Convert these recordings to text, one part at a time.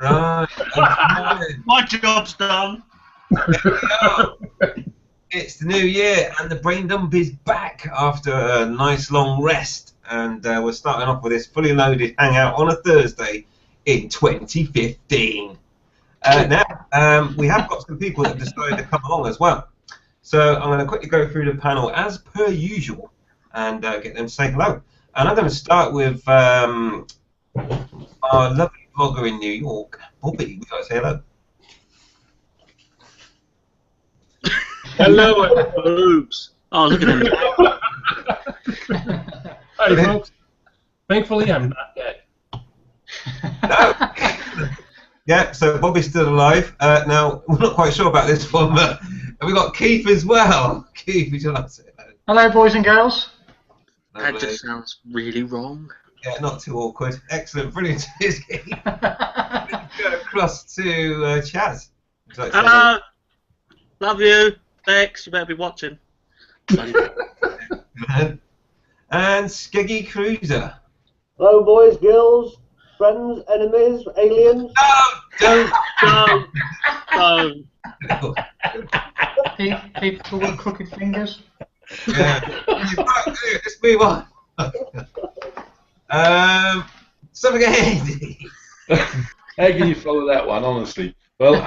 Right. My job's done. It's the new year, and the Brain Dump is back after a nice long rest. And we're starting off with this fully loaded hangout on a Thursday in 2015. Now, we have got some people that have decided to come along as well. So I'm going to quickly go through the panel as per usual and get them to say hello. And I'm going to start with our lovely vlogger in New York, Bobby. Would you like to say hello? Hello, boobs. Oh, look at him. Hey, folks. Thankfully, I'm not dead. No. Yeah, so Bobby's still alive. Now, we're not quite sure about this one, but we've got Keith as well. Keith, would you like to say hello? Hello, boys and girls. That just sounds really wrong. Yeah, not too awkward. Excellent, brilliant. Cheers, Keith. Let's go across to Chaz. Would you like to say Hello. Love you. Bex, you better be watching. hello? And Skeggy Cruiser. Hello, boys, girls, friends, enemies, aliens. No, Don't. People with crooked fingers. Yeah. Let's move on. Something ahead. How can you follow that one, honestly? Well,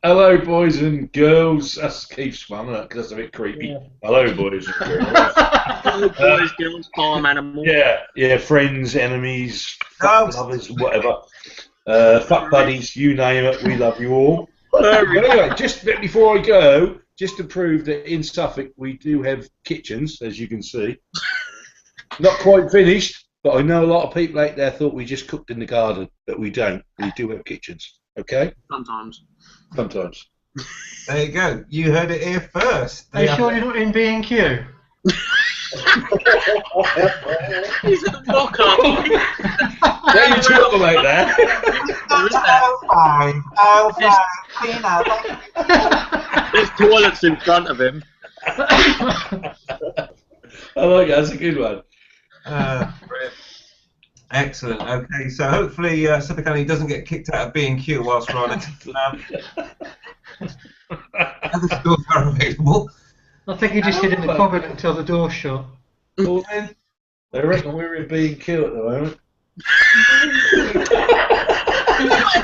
hello, boys and girls. That's Keith's one, isn't it? 'Cause that's a bit creepy. Yeah. Hello, boys and girls. Hello, boys, girls, farm animals. Yeah, friends, enemies, No. fuck lovers, whatever. Fuck buddies, you name it, we love you all. But anyway, just before I go, just to prove that in Suffolk we do have kitchens, as you can see. Not quite finished, but I know a lot of people out there thought we just cooked in the garden, but we don't. We do have kitchens, okay? Sometimes. Sometimes. There you go. You heard it here first. Are you sure you're not in B&Q? He's at the rock up. There you talk about that. There's toilets in front of him. I like that. That's a good one. Brilliant. Excellent. Okay, so hopefully Suffolk County doesn't get kicked out of B&Q whilst we're on it. Other stores are available. I think he just hid in the cupboard until the door's shut. Well, then, they reckon we're in B&Q at the moment.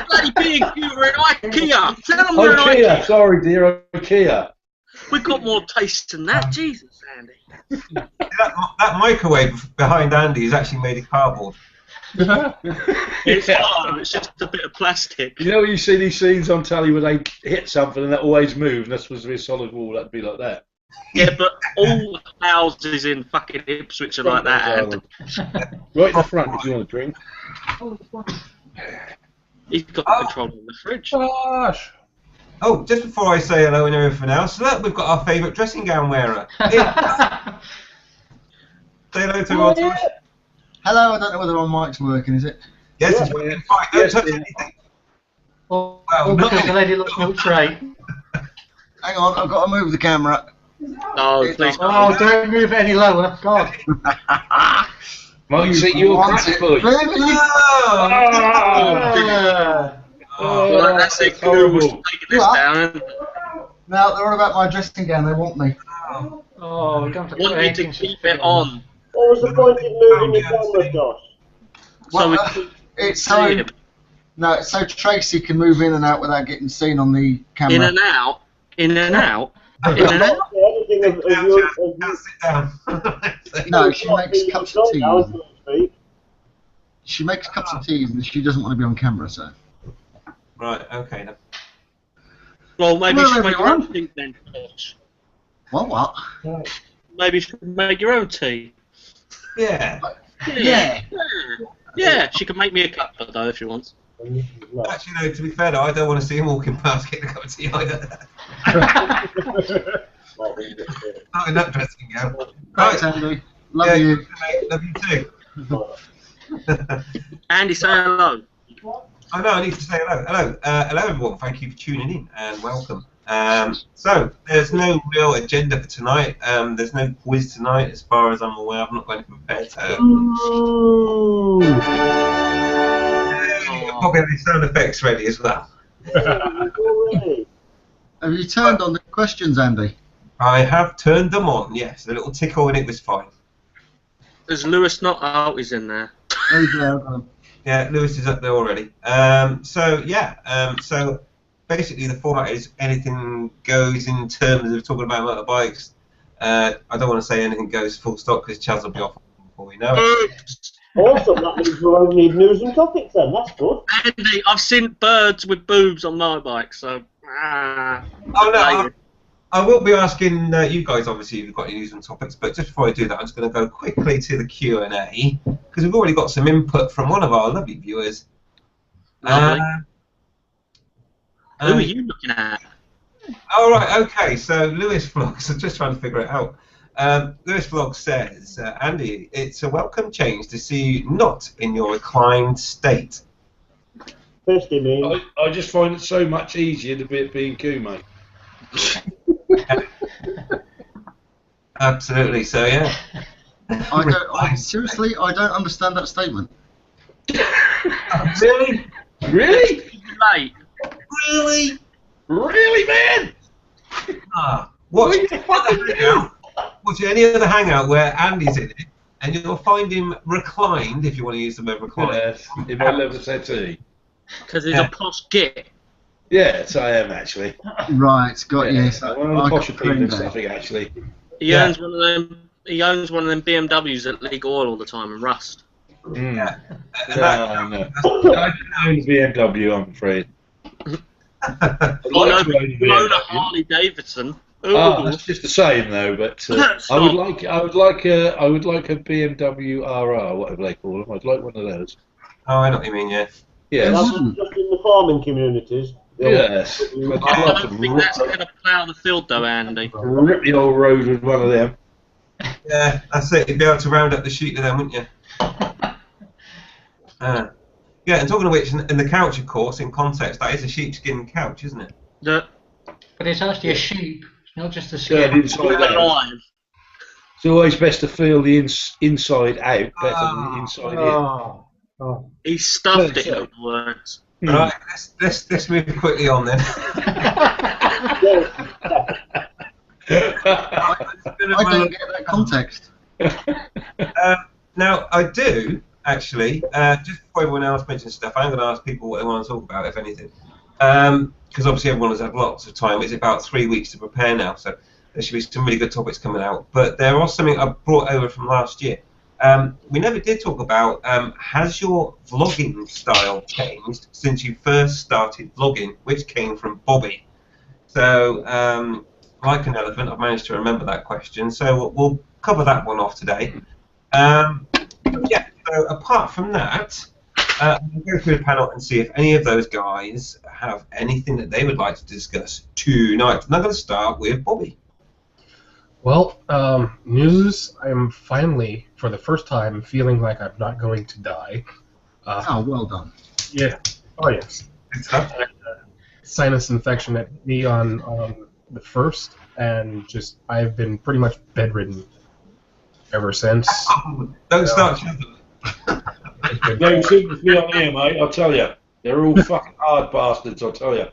Bloody B&Q, we're in IKEA. Tell them we're in IKEA, IKEA. sorry dear, IKEA. We've got more taste than that. Jesus, Andy. That microwave behind Andy is actually made of cardboard. It's hard, it's just a bit of plastic. You know when you see these scenes on telly where they hit something and that always moves, and that's supposed to be a solid wall, that'd be like that. Yeah, but all houses in fucking Ipswich are like that. And Right in the front if you want a drink. he's got control of the fridge. Gosh. Oh, just before I say hello and everything else, look, we've got our favourite dressing gown wearer. Say hello to our audience. Hello, I don't know whether my mic's working, is it? Yes, it's working fine. Don't touch anything. Oh, Well, because no. the lady looks no trait. Hang on, I've got to move the camera. No, please. Oh, don't move it any lower. God. Might see your classical. Well, that's it. Google's taking this down. Now, they're all about my dressing gown, they want me. Oh, we're going to Want you to keep it on. What was the point in moving your camera, Josh? So we Well, could it's see so, him. no, it's so Tracy can move in and out without getting seen on the camera. In and out. In and out. In and out. Anything of your... Sit down. No, she makes cups of tea. She makes cups of tea and she doesn't want to be on camera, so. Right, okay then. Well, maybe Hello, you should make your own everyone. tea then, Josh. What? Maybe you should make your own tea. Yeah. Yeah. Yeah, she can make me a cup though if she wants. Actually, no, to be fair though, I don't want to see him walking past getting a cup of tea either. Not in that dressing gown. Thanks, Andy. Love Yeah, you. mate, love you too. Andy, say hello. Oh no, I need to say hello. Hello, hello everyone. Thank you for tuning in and welcome. So there's no real agenda for tonight. There's no quiz tonight, as far as I'm aware. I've not got anything prepared. So. Bobby we have the sound effects ready as well. Already. Have you turned on the questions, Andy? I have turned them on, yes. The little tickle and it was fine. Is Lewis not out? He's in there. Oh, yeah. Yeah, Lewis is up there already. So basically the format is anything goes in terms of talking about motorbikes. I don't want to say anything goes full stop because Chaz will be off before we know it. Also, that means we won't need news and topics then. That's good. Andy, I've seen birds with boobs on motorbikes, so. Oh no, I will be asking you guys, obviously, if you've got any news and topics, but just before I do that, I'm just going to go quickly to the Q&A, because we've already got some input from one of our lovely viewers. Lovely. Who are you looking at? Oh, right, okay, so Lewis Vlogs, I'm just trying to figure it out. Lewis Vlogs says, Andy, it's a welcome change to see you not in your reclined state. Thirsty means. I just find it so much easier to be being cool, mate. Absolutely, so yeah. Seriously, I don't understand that statement. Really? Really? Late. Really? Really, man? Watch any other hangout where Andy's in it, and you'll find him reclined, if you want to use the word reclined. Yes, in my leather settee. Because he's a posh git. Yes, I am actually. Right, got you. One of the posher people and stuff, actually. He owns one of them. He owns one of them BMWs that leak oil all the time and rust. Yeah. No. I don't own BMW, I'm afraid. You own a Harley Davidson. Oh, that's just the same though. But I would like a BMW RR, whatever they call them. I'd like one of those. Oh, I know what you mean, yeah. Yes. That's just in the farming communities. Yes. I don't think that's going to plough the field though, Andy. Rip the old road with one of them. Yeah, that's it. You'd be able to round up the sheep with them, wouldn't you? Yeah, and talking of which, in the couch, of course, in context, that is a sheepskin couch, isn't it? But it's actually a sheep, not just a Yeah, skin. inside out. It's always best to feel the inside out better than the inside in. Oh. He stuffed it, in other words. Right, let's move quickly on then. I don't get that context. Now, I do, actually, just before everyone else mentions stuff, I'm going to ask people what they want to talk about, if anything. Because obviously everyone has had lots of time. It's about 3 weeks to prepare now, so there should be some really good topics coming out. But there was something I brought over from last year. We never did talk about, has your vlogging style changed since you first started vlogging, which came from Bobby. So, like an elephant, I've managed to remember that question, so we'll cover that one off today. Yeah, so apart from that, we'll go through the panel and see if any of those guys have anything that they would like to discuss tonight. And I'm going to start with Bobby. Well, news, I'm finally, for the first time, feeling like I'm not going to die. Oh, well done. Yeah. Oh, yes. Good stuff. Sinus infection hit me on the 1st, and just, I've been pretty much bedridden ever since. Don't start shouting. No sympathy on here, mate, I'll tell you. They're all fucking hard bastards, I'll tell you.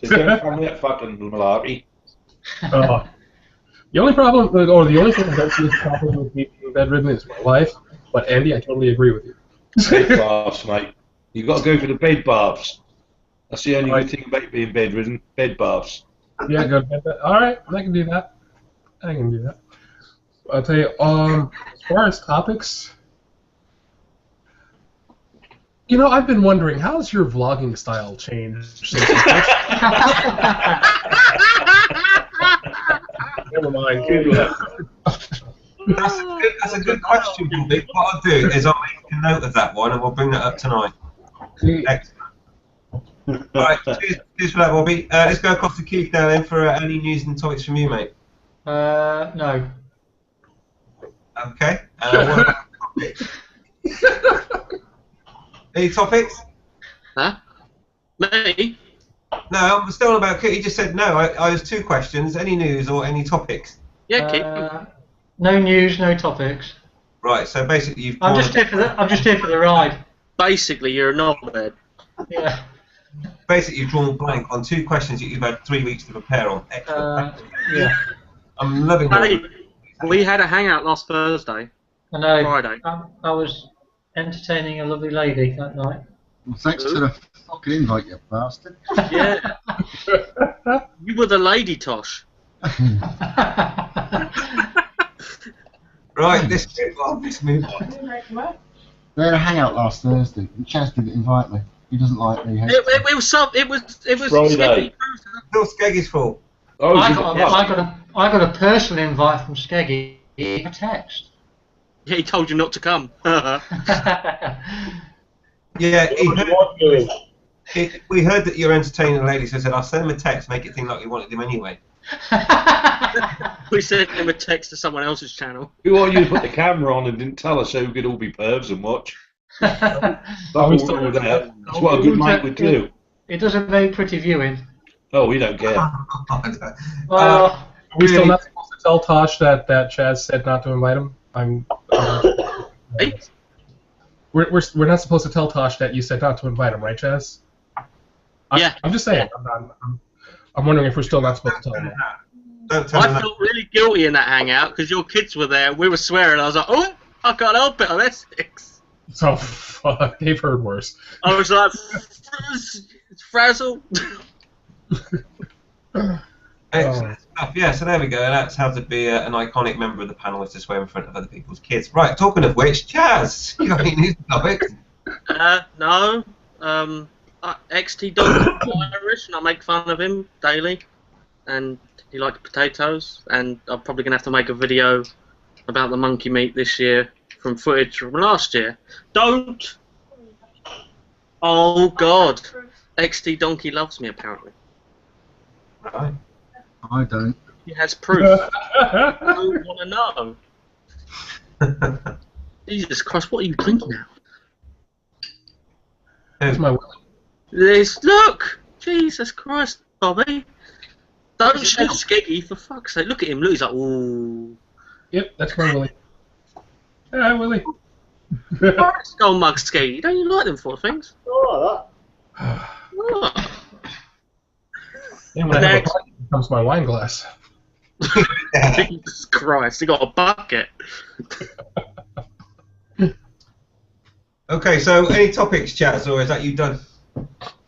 So don't come with that fucking malarkey. The only problem, or the only thing I don't see as a problem with me being bedridden is my wife, but Andy, I totally agree with you. Bed baths, mate. You've got to go for the bed baths. That's the only good thing about being bedridden, bed baths. Yeah, go to bed. Alright, I can do that. I can do that. I'll tell you, as far as topics, you know, I've been wondering, how's your vlogging style changed since you first... Never mind. That's a good question, Bobby. What I'll do is I'll make a note of that one and we'll bring that up tonight. Excellent. Alright, cheers for that, Bobby. Let's go across to Keith now then for any news and topics from you, mate. No. Okay. What about topics? Any topics? Huh? Me? No, I'm still on about Keith. He just said no. I was 2 questions. Any news or any topics? Yeah, keep. No news, no topics. Right. So basically, you've. I'm just here for the ride. Basically, you're a knobhead. Yeah. Basically, you've drawn blank on 2 questions that you've had 3 weeks to prepare on. Excellent. Yeah. I'm loving Hey, it. we had a hangout last Thursday. I know. Friday. I was entertaining a lovely lady that night. Well, thanks for the fucking invite, you bastard. Yeah. You were the lady, Tosh. Right, let's move on. They had a hangout last Thursday, and Chaz didn't invite me. He doesn't like me. It was Friday. Still Skeggy's fault. I got a personal invite from Skeggy in a text. Yeah, he told you not to come. Yeah, What doing? we heard that you're entertaining the lady, so I said, I'll send him a text, make it seem like you wanted him anyway. We sent him a text to someone else's channel. We want you to put the camera on and didn't tell us so we could all be pervs and watch. That's what a good mate would do. It does a very pretty viewing. Oh, we don't care. Well, Are we still not supposed to tell Tosh that Chaz said not to invite him? Hey? We're not supposed to tell Tosh that you said not to invite him, right, Chaz? Yeah. I'm just saying. I'm wondering if we're still not supposed to tell him that. Don't tell him I that. felt really guilty in that hangout because your kids were there. We were swearing. I was like, oh, I can't help it. I'm Essex. So, fuck, they've heard worse. I was like, frazzle. Excellent stuff. Yeah, so there we go. That's how to be an iconic member of the panel, is to swear in front of other people's kids. Right, talking of which, Chaz, you got any news topics? No. XT Dog Irish, and I make fun of him daily. And he likes potatoes. And I'm probably going to have to make a video about the monkey meat this year from footage from last year. Don't! Oh, God. XT Donkey loves me, apparently. Right. I don't. He has proof. I don't want to know. Jesus Christ, what are you drinking now? That's my Look! Jesus Christ, Bobby. Don't shoot Skeggy, for fuck's sake. Look at him, look, he's like, ooh. Yep, that's my Willie. Yeah, Willie. Skull mug Skeggy, don't you like them sort of things? Oh, Oh. And when I have a party, it becomes my wine glass. Jesus Christ, he got a bucket. Okay, so any topics, Chaz, or is that you done?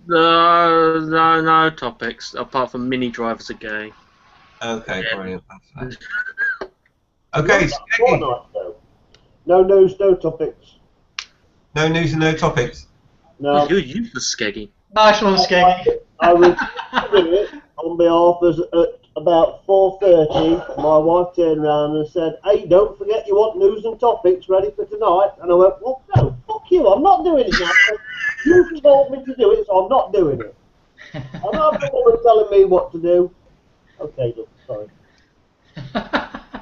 No topics, apart from mini drivers are gay. Okay, Yeah. brilliant. Okay, that. Skeggy. No news, no topics. No news and no topics. No. You're useless, Skeggy. nice one, Skeggy. I was doing it on behalf of at about 4:30. My wife turned around and said, "Hey, don't forget you want news and topics ready for tonight." And I went, "Well, no, fuck you, I'm not doing it now. You told me to do it, so I'm not doing it. I'm not the woman telling me what to do." Okay, look, sorry.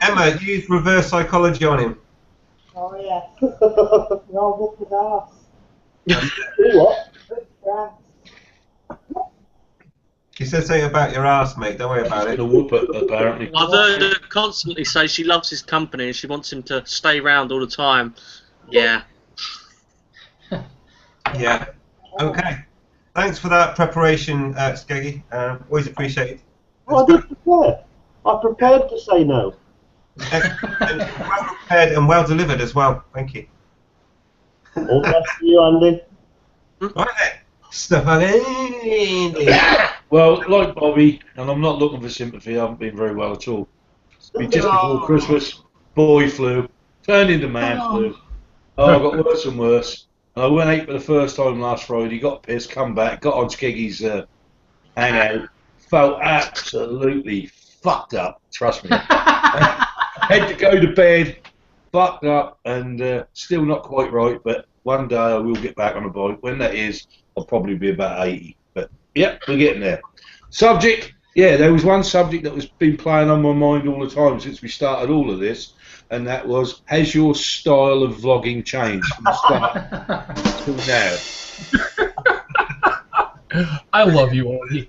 Emma, use reverse psychology on him. Oh yeah. No, whoop his ass. Do what? Whoop his ass. He said something about your ass, mate. Don't worry about He's it. gonna whoop it, apparently. I've heard her constantly say she loves his company and she wants him to stay around all the time. Yeah. Yeah. Okay. Thanks for that preparation, Skeggy. Always appreciated. Oh, I did prepare. I prepared to say no. And well prepared and well delivered as well. Thank you. All the best to you, Andy. Right then. Stuff on it. Well, like Bobby, and I'm not looking for sympathy, I haven't been very well at all. Just before Christmas, boy flu, turned into man flu. Oh, I got worse and worse. And I went out for the first time last Friday, got pissed, come back, got on Skeggy's hangout, felt absolutely fucked up, trust me. Had to go to bed, fucked up, and still not quite right, but one day I will get back on the bike. When that is, I'll probably be about 80. But, yep, we're getting there. Subject, yeah, there was one subject that was been playing on my mind all the time since we started all of this, and that was, has your style of vlogging changed from the start till now? I love you, Andy.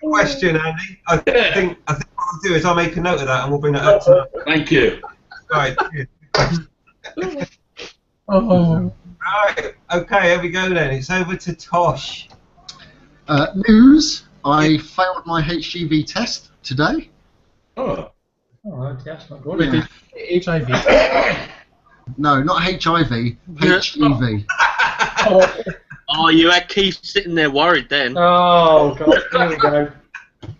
Question, Andy. I think what I'll do is I'll make a note of that and we'll bring it up tonight. Thank you. Right. Oh. Right, okay, here we go then. It's over to Tosh. News. I failed my HGV test today. Oh. Oh, that's not good. Wait, did HIV? No, not HIV. HGV. Oh, you had Keith sitting there worried then. Oh, God. Here we go.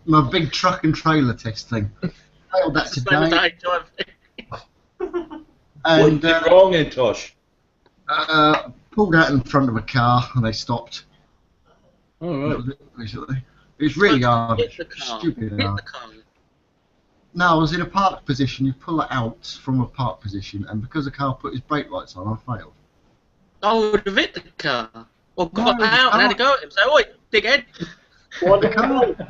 My big truck and trailer test thing. Failed that Same today. as HIV. And What did wrong then, Tosh? pulled out in front of a car and they stopped. Oh, That right. was it, basically. It was really hard. Hit the car. Stupid Hit hard. the car. No, I was in a park position. You pull it out from a park position, and because the car put his brake lights on, I failed. Oh, would have hit the car. Or got No, out and had to go at him. Say, oi, dickhead. What The did car, you do?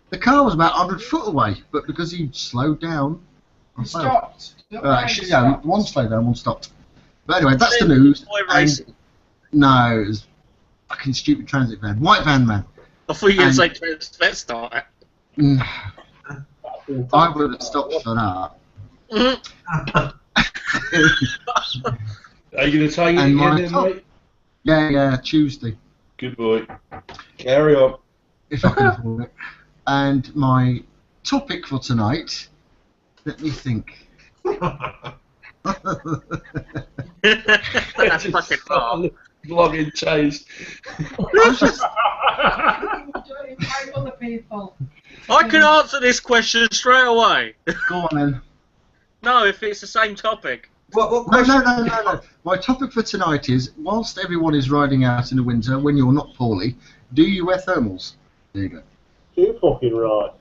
the car was about 100 foot away, but because he slowed down, I failed. Stopped. Actually, yeah, one slowed down, one stopped. But anyway, that's the news. Boy And racing. no, it was fucking stupid transit van, white van man. I thought you were going to and- say transvestite. Mm, I would have stopped for that. Mhm. Are you going to take it And my again then, top- mate? Yeah, Tuesday, Good boy. Carry on. if I can afford it. And my topic for tonight, let me think. That's fucking wrong. Vlogging changed. Don't invite other people. I can answer this question straight away. Go on then. No, if it's the same topic. What No. question? My topic for tonight is, whilst everyone is riding out in the winter, when you're not poorly, do you wear thermals? There you go. Too fucking right.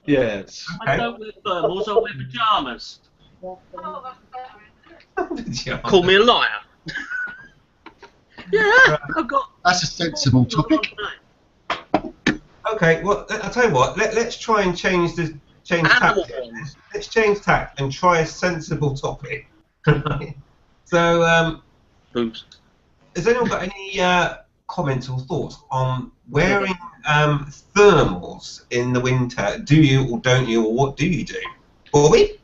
Yes. I don't wear thermals, I wear pyjamas. Call me a liar. Yeah, I've got. That's a sensible topic. Okay, well, I'll tell you what. Let's try and change tack. Animal ones. Let's change tack and try a sensible topic. So, Oops. has anyone got any comments or thoughts on wearing thermals in the winter? Do you or don't you, or what do you do? Bobby?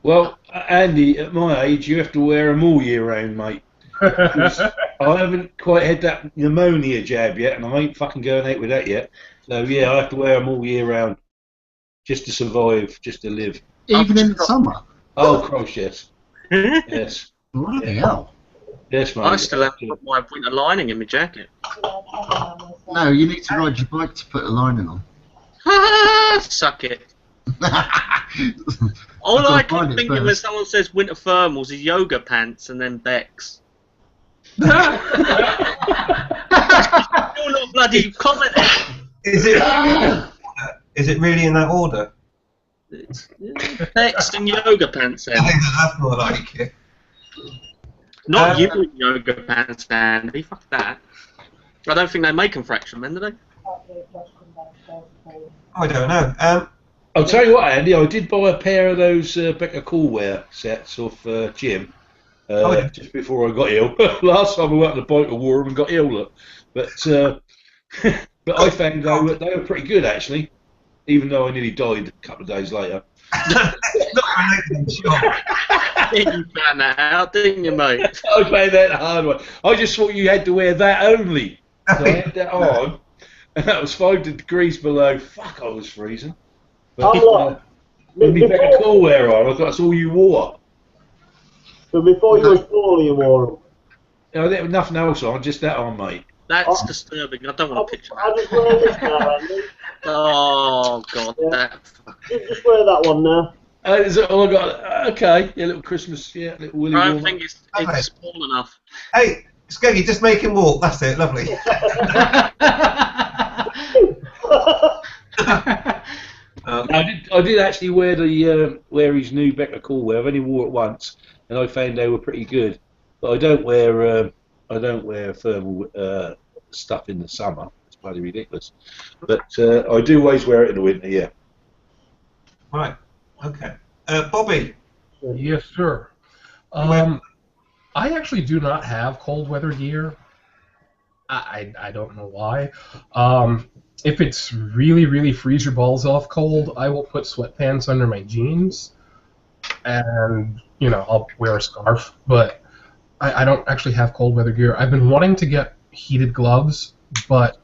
Well, Andy, at my age, you have to wear them all year round, mate. I haven't quite had that pneumonia jab yet, and I ain't fucking going out with that yet. So, yeah, I have to wear them all year round. Just to survive, just to live. Even in the summer. Oh, Christ, yes. Yes. Bloody hell. Yes, mate. I still have to put my winter lining in my jacket. No, you need to ride your bike to put a lining on. Suck it. All I I've got to can find it think of when first. someone says winter thermals is yoga pants and then Bex. You're not bloody commenting. Is it really in that order? Bex and yoga pants I then. think that's more like it. Not you in yoga pants, Andy. Fuck that. I don't think they make them for action men, do they? I don't know. I'll tell you what, Andy, I did buy a pair of those Becker Coolwear sets off Jim just before I got ill. Last time I went on the bike, I wore them and got ill. Look. But but I found they were pretty good, actually, even though I nearly died a couple of days later. It's not related, I'm sure. You found that out, didn't you, mate? I found that the hard way. I just thought you had to wear that only. So I had that on, and that was 5 degrees below. Fuck, I was freezing. But with me Becker Coolwear on, I thought that's all you wore. So before you was poorly, you wore them. You know, there was nothing else on, just that on, mate. That's disturbing. I don't want to picture I that. just wear this now, Andy. Oh, God. Yeah. That. Just wear that one now. Is that all I got? Okay, yeah, little Christmas, yeah, little Willy I don't warm think it's small enough. Hey, Skeggy, just make him walk. That's it. Lovely. I did actually wear his new Becker Coolwear. I've only wore it once, and I found they were pretty good. But I don't wear thermal stuff in the summer. It's bloody ridiculous. But I do always wear it in the winter. Yeah. Right. Okay. Bobby. Yes, sir. I actually do not have cold weather gear. I don't know why. If it's really, really freeze your balls off cold, I will put sweatpants under my jeans. And I'll wear a scarf, but I don't actually have cold weather gear. I've been wanting to get heated gloves, but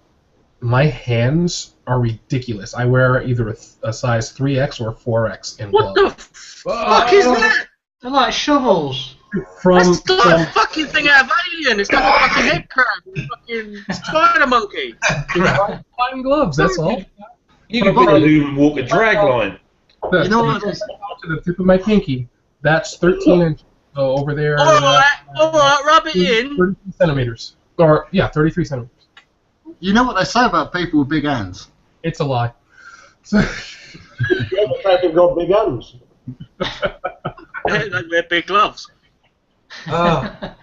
my hands are ridiculous. I wear either a size 3X or 4X in What gloves. the fuck is that? They're like shovels. That's like a fucking thing out of Alien. It's got a fucking head crab, fucking spider monkey. Fine gloves, that's all. You can put a Lumen Walker drag line. You know what? To the tip of my pinky, that's 13 inches. So over there. Alright, rub it in. 33 centimeters. Or, yeah, 33 centimeters. You know what they say about people with big hands? It's a lie. So, Yeah, but they've got big hands. They wear big gloves. Oh.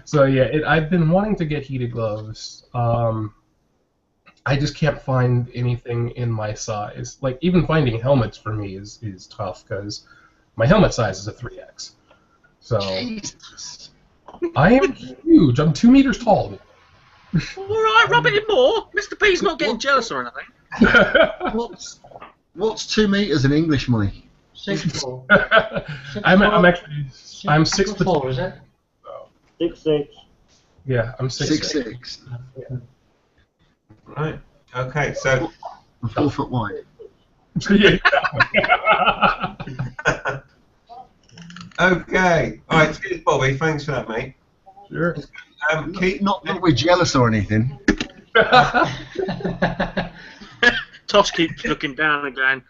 so yeah, I've been wanting to get heated gloves. I just can't find anything in my size. Like, even finding helmets for me is tough, because my helmet size is a 3X. So, Jesus. I am huge. I'm 2 meters tall. Alright, rub it in more. Mr. P's not getting jealous or anything. What's 2 meters in English money? 6'4". I'm 6 foot. 6'4", is it? 6'6". Yeah, I'm 6'6". Right. Okay, so... And 4 foot wide. Okay. All right, cheers, Bobby. Thanks for that, mate. Sure. Keith? Not that we're jealous or anything. Tosh keeps looking down and going,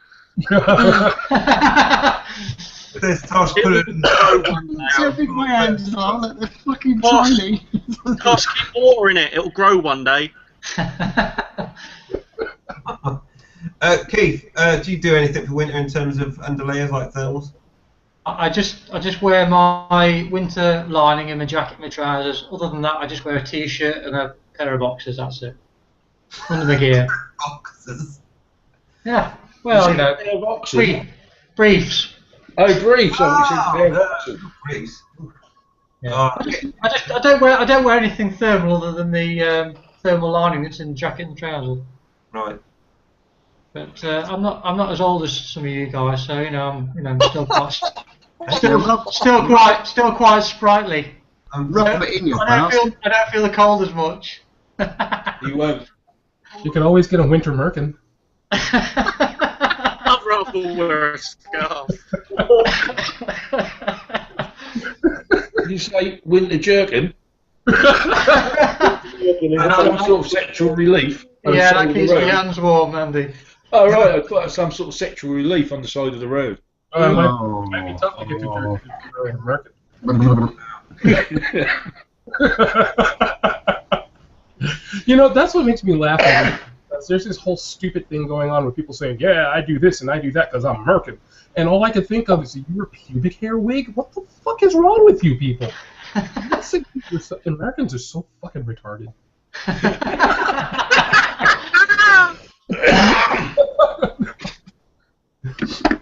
There's Tosh put it in See how big my hands are? Like they're fucking tiny. Tosh, keep watering it. It'll grow one day. Keith, do you do anything for winter in terms of underlayers like thermals? I just wear my winter lining and my jacket and my trousers. Other than that, I just wear a t-shirt and a pair of boxers. That's it. Under the gear. Boxers. Yeah. Well, you know, briefs. Oh, briefs. Briefs. Yeah. I don't wear anything thermal other than the thermal lining that's in the jacket and trousers. Right. But I'm not as old as some of you guys, so I'm still quite sprightly. Rub it in your I mouth. don't feel the cold as much. You won't. You can always get a winter merkin. I'd rather wear a scarf. You say winter jerkin? And Some sort of sexual relief. On the Yeah, side that of the keeps my road. hands warm, Andy. Oh right, I thought some sort of sexual relief on the side of the road. It might be tough to get to jerky if you're wearing a merkin. That's what makes me laugh. There's this whole stupid thing going on with people saying, yeah, I do this and I do that because I'm merkin. And all I can think of is, you're a pubic hair wig? What the fuck is wrong with you people? Americans are so fucking retarded.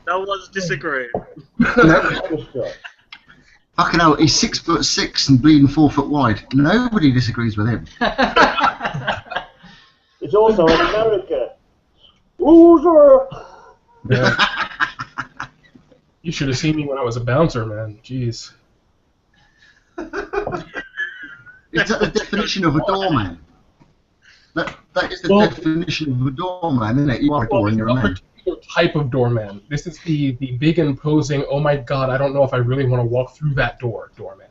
No one's disagreeing. Fucking hell, he's 6'6" and bleeding 4 foot wide. Nobody disagrees with him. it's also in America. Loser! Yeah. You should have seen me when I was a bouncer, man. Jeez. Is that the definition of a doorman? That is the definition of a doorman, isn't it? You are a door and you're a man. Type of doorman. This is the big imposing, oh my god, I don't know if I really want to walk through that doorman.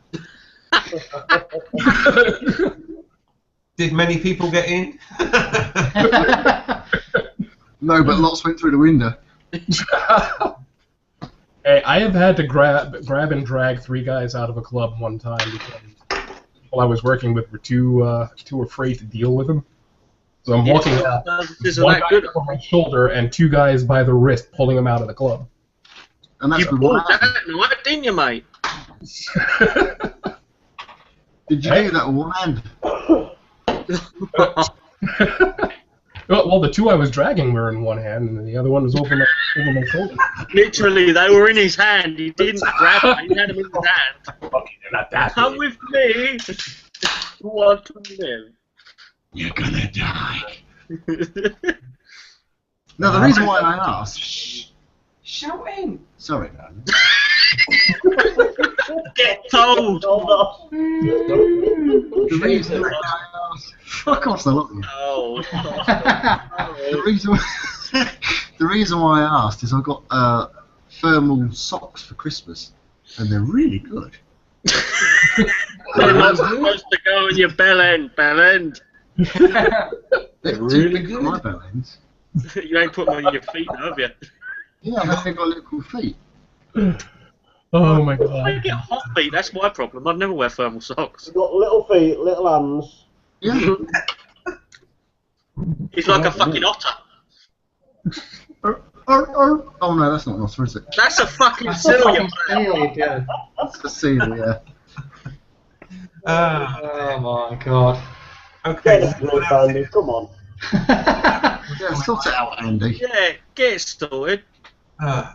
Did many people get in? No, but lots went through the window. Hey, I have had to grab and drag 3 guys out of a club one time because people I was working with were too afraid to deal with them. So I'm walking out, one guy on my shoulder and 2 guys by the wrist pulling them out of the club. And that's You good. pulled that night, didn't you, mate? Did you do that with one hand? Well, the 2 I was dragging were in one hand, and the other one was over my shoulder. Literally, they were in his hand. He didn't grab them. He had them in his hand. Okay, they're not that Come big. with me. You want to live. You're gonna die. No, the reason why I asked. Shouting. Sorry, darling. Get told. The reason I asked, fuck off, the lot of you. Oh. The reason why I asked is I got thermal socks for Christmas, and they're really good. They're not supposed to go in your bell end. They're really good. good. My bell ends. You ain't put them on your feet, have you? Yeah, they've got little feet. Oh my I god. get hot feet. That's my problem. I'd never wear thermal socks. You've got little feet, little hands. Yeah. He's like a fucking otter. Oh no, that's not an otter, is it? That's a fucking That's seal, a you fucking seal, yeah. That's a seal, yeah. Oh my god. Get Okay. a grip, Andy, come on. Yeah, sort it out, Andy. Yeah, get it sorted.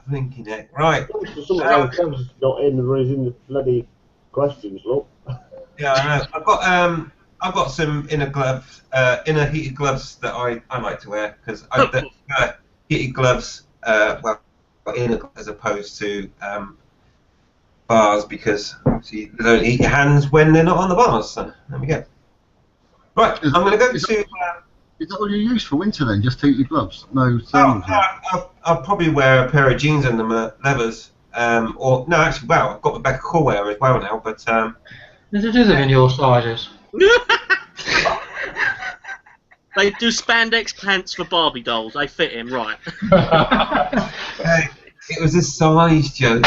Blinking heck. Right. Something else is not in the bloody questions, look. Yeah, I know. I've got some inner gloves, inner heated gloves that I like to wear because heated gloves, inner as opposed to bars because obviously you don't heat your hands when they're not on the bars. So there we go. Right, I'm going to go to. Is that all you use for winter then? Just heated gloves? No Oh, thermals? I'll probably wear a pair of jeans and them levers. Or no, actually, wow, I've got my back core wear as well now. But Does it do them in your sizes? They do spandex pants for Barbie dolls. They fit him right. hey, it was a size joke.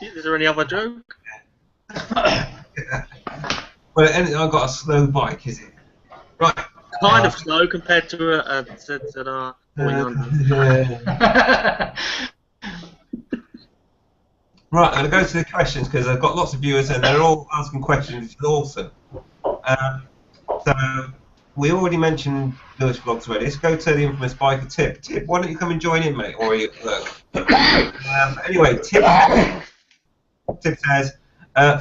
Is there any other joke? Well, I've got a slow bike, is it? Right. Kind of slow compared to a ZZR 100. Right, I'm going to go to the questions because I've got lots of viewers and they're all asking questions, which is awesome. So, we already mentioned Lewis Vlogs already. Let's go to the infamous biker Tip. Tip, why don't you come and join in, mate? Or are you at work? Anyway, Tip says,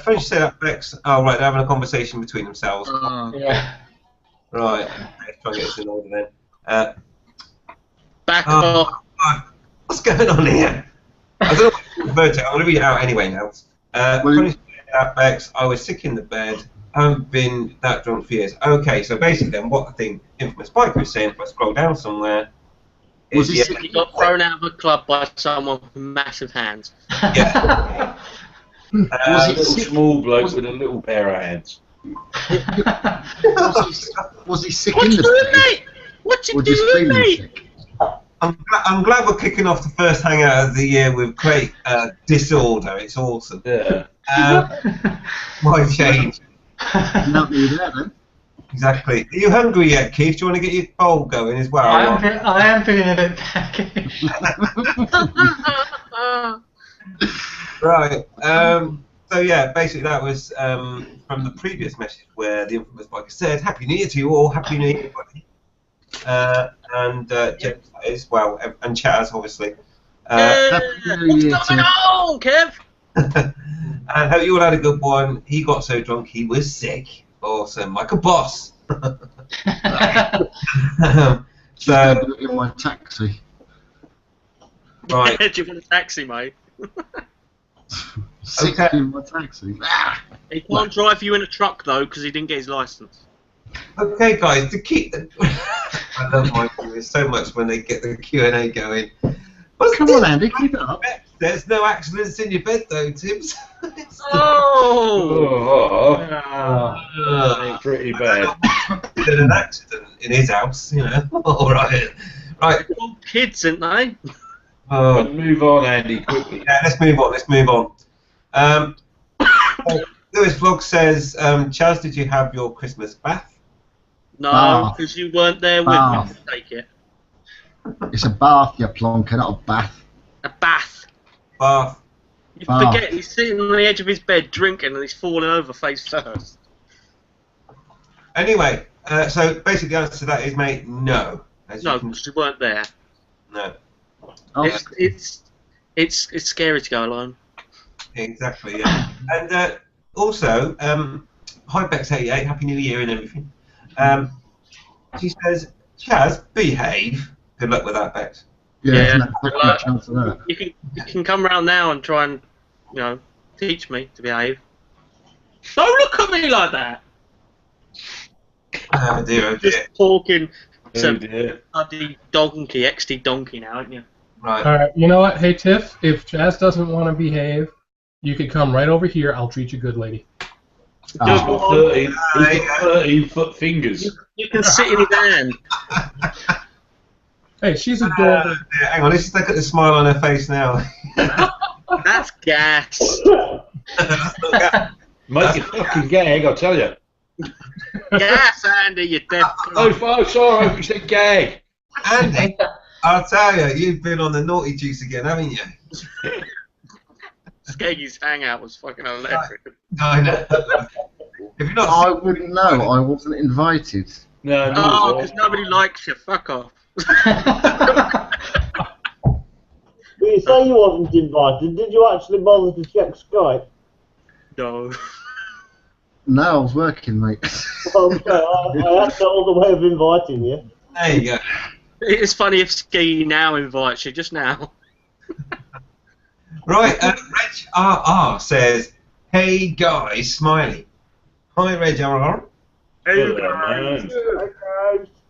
French setup Bex. Oh, right, they're having a conversation between themselves. Yeah. Right, let's try and get this in order then. Back off. What's going on here? I don't know what to refer to. I'm going to read it out anyway now. French setup Bex. I was sick in the bed. I haven't been that drunk for years. Okay, so basically then what I think Infamous Biker is saying, if I scroll down somewhere, is He got thrown out of a club by someone with massive hands. Yeah. A little small bloke with a little pair of hands. Was he sick What in you the doing, bed? mate? What you Or just doing, feeling mate? sick? I'm glad we're kicking off the first hangout of the year with great disorder. It's awesome. Yeah. Why change? Not you there then. Exactly. Are you hungry yet, Keith? Do you want to get your bowl going as well? I am feeling a bit peckish. Right. So yeah, basically that was from the previous message where the infamous biker said, "Happy New Year to you all. Happy New Year, everybody." And James as well, and Chaz obviously. Happy New Year What's going to on, Kev? And hope you all had a good one. He got so drunk he was sick. Awesome, like a boss. Just gonna do it in my taxi. Right. Do you want a taxi, mate? Sick Okay. in my taxi. He can't drive you in a truck though because he didn't get his license. Okay, guys, to keep. I love my viewers so much when they get the Q&A going. Come on, Andy, keep it up. There's no accidents in your bed, though, Tibbs. Oh! Ain't pretty bad. He did an accident in his house, you know. All right, right. All kids, aren't they? But move on, Andy, quickly. Yeah, let's move on. Let's move on. Lewis Vlog says, Chaz, did you have your Christmas bath? No, because you weren't there with me to take it. It's a bath, you plonker, not a bath. A bath. Bath. You Bath. forget he's sitting on the edge of his bed drinking and he's falling over face first. Anyway, so basically the answer to that is, mate, no. As No, you can, because you weren't there. no. Oh, It's scary to go alone. Exactly, yeah. And also, hi Bex88, Happy New Year and everything. She says, Chaz, behave. Good luck with that, Bex. Yeah, Yeah. there's no fucking chance of that. You can come round now and try and, you know, teach me to behave. Don't look at me like that. Oh dear, oh dear. Just talking Oh to dear. bloody donkey, XT donkey now, aren't you? Right. Alright, you know what? Hey, Tiff, if Chaz doesn't want to behave, you could come right over here. I'll treat you good, lady. He's got 13-foot fingers. You can sit in his hand. Hey, she's adorable. Yeah, hang on, let's just look at the smile on her face now. That's gas. That's not gas. Make a fucking gag, I'll tell you. Gas, Andy, you deaf. Oh, sorry, you said gag. Andy, I'll tell you, you've been on the naughty juice again, haven't you? Skeggy's hangout was fucking electric. I know. If you're not I wouldn't know. I wasn't invited. No, Oh, no. because nobody likes you. Fuck off. But you say you wasn't invited. Did you actually bother to check Skype? No. No, I was working, mate. Okay, I asked all the way of inviting you. there you go. It's funny if Skeggy now invites you, just now. Right, Reg RR says, "Hey guys, smiley." Hi, Reg RR. Man.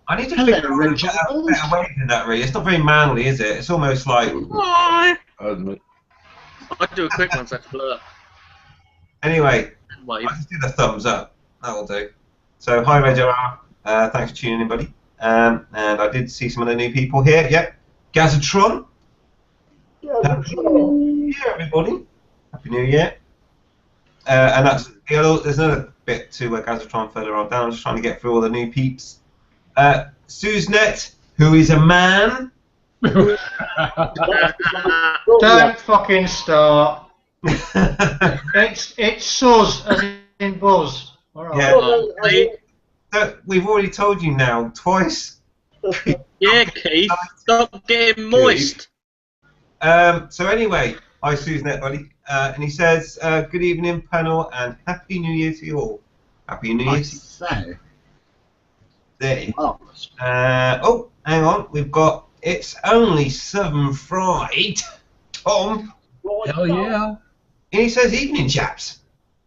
I need to Hello, figure out Reg a better way than that, really. It's not very manly, is it? It's almost like. Hi. Admit. I'd do a quick one, so I have to blur. Anyway, Wave. I just do the thumbs up. That'll do. So, hi, Reg RR. Thanks for tuning in, buddy. And I did see some of the new people here. Yep. Gazatron. Happy New Year, everybody. Happy New Year. And that's there's another bit to Gazatron further on down. I'm just trying to get through all the new peeps. Suznet, who is a man. Don't fucking start. It's Suz, as in Buzz. Alright. Yeah. So we've already told you now twice. Yeah, Keith. Stop getting moist. So anyway, hi Suznet, buddy. And he says, good evening, panel, and Happy New Year to you all. Happy New Year I to you. say. There you go. Marvellous. Oh, hang on. We've got It's Only Southern Fried. Tom. Hell yeah. And he says, evening, chaps.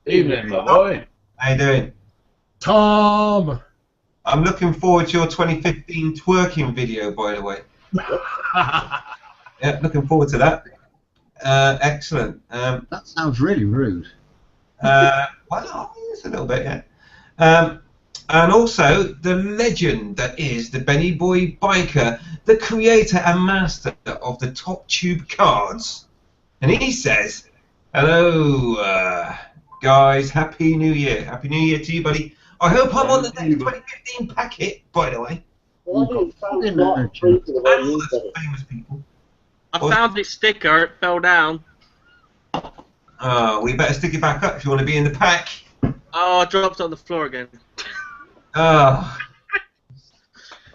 Evening, my boy. How you doing? Tom! I'm looking forward to your 2015 twerking video, by the way. Yeah, looking forward to that. Excellent. That sounds really rude. Well, it's a little bit, yeah. And also, the legend that is the Benny Boy Biker, the creator and master of the Top Tube cards. And he says, hello, guys, Happy New Year. Happy New Year to you, buddy. I hope I'm on the next 2015 packet, by the way. Why do it sound like creepy the way And all you said the it? famous people. I found this sticker, it fell down. Oh, we better stick it back up if you want to be in the pack. Oh, I dropped it on the floor again. Oh.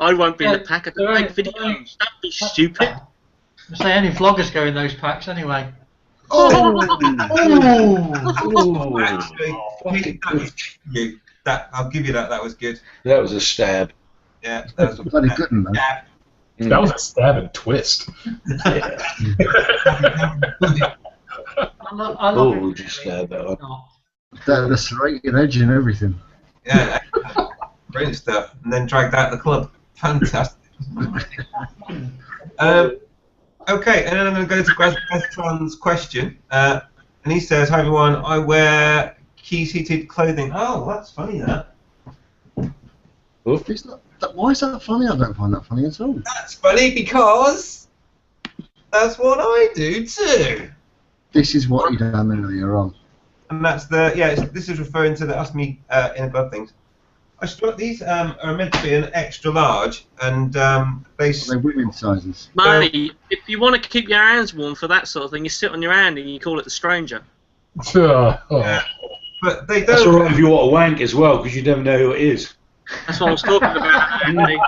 I won't be in the pack, I They're can make only- videos. Don't be stupid. I say any vloggers go in those packs anyway. Oh! Ooh. Actually, Fucking that was you. I'll give you that. That was good. That was a stab. Yeah, that was a Bloody good one, though. Yeah. That was a stab and twist. Yeah. I love Oh, it. just stab that one. Oh. The serrated edge and everything. Yeah, brilliant stuff. And then dragged out the club. Fantastic. Okay, and then I'm going to go to Gazatron's question. And he says, hi everyone, I wear key-seated clothing. Oh, that's funny, that. It's not, why is that funny? I don't find that funny at all. That's funny because that's what I do too. This is what he done earlier on. And that's the, this is referring to the Ask Me in a Glove things. These are meant to be an extra large, and They're women's sizes. Mate, if you want to keep your hands warm for that sort of thing, you sit on your hand and you call it the stranger. Oh. But they That's don't. alright if you want a wank as well, because you never know who it is. That's what I was talking about, Andy.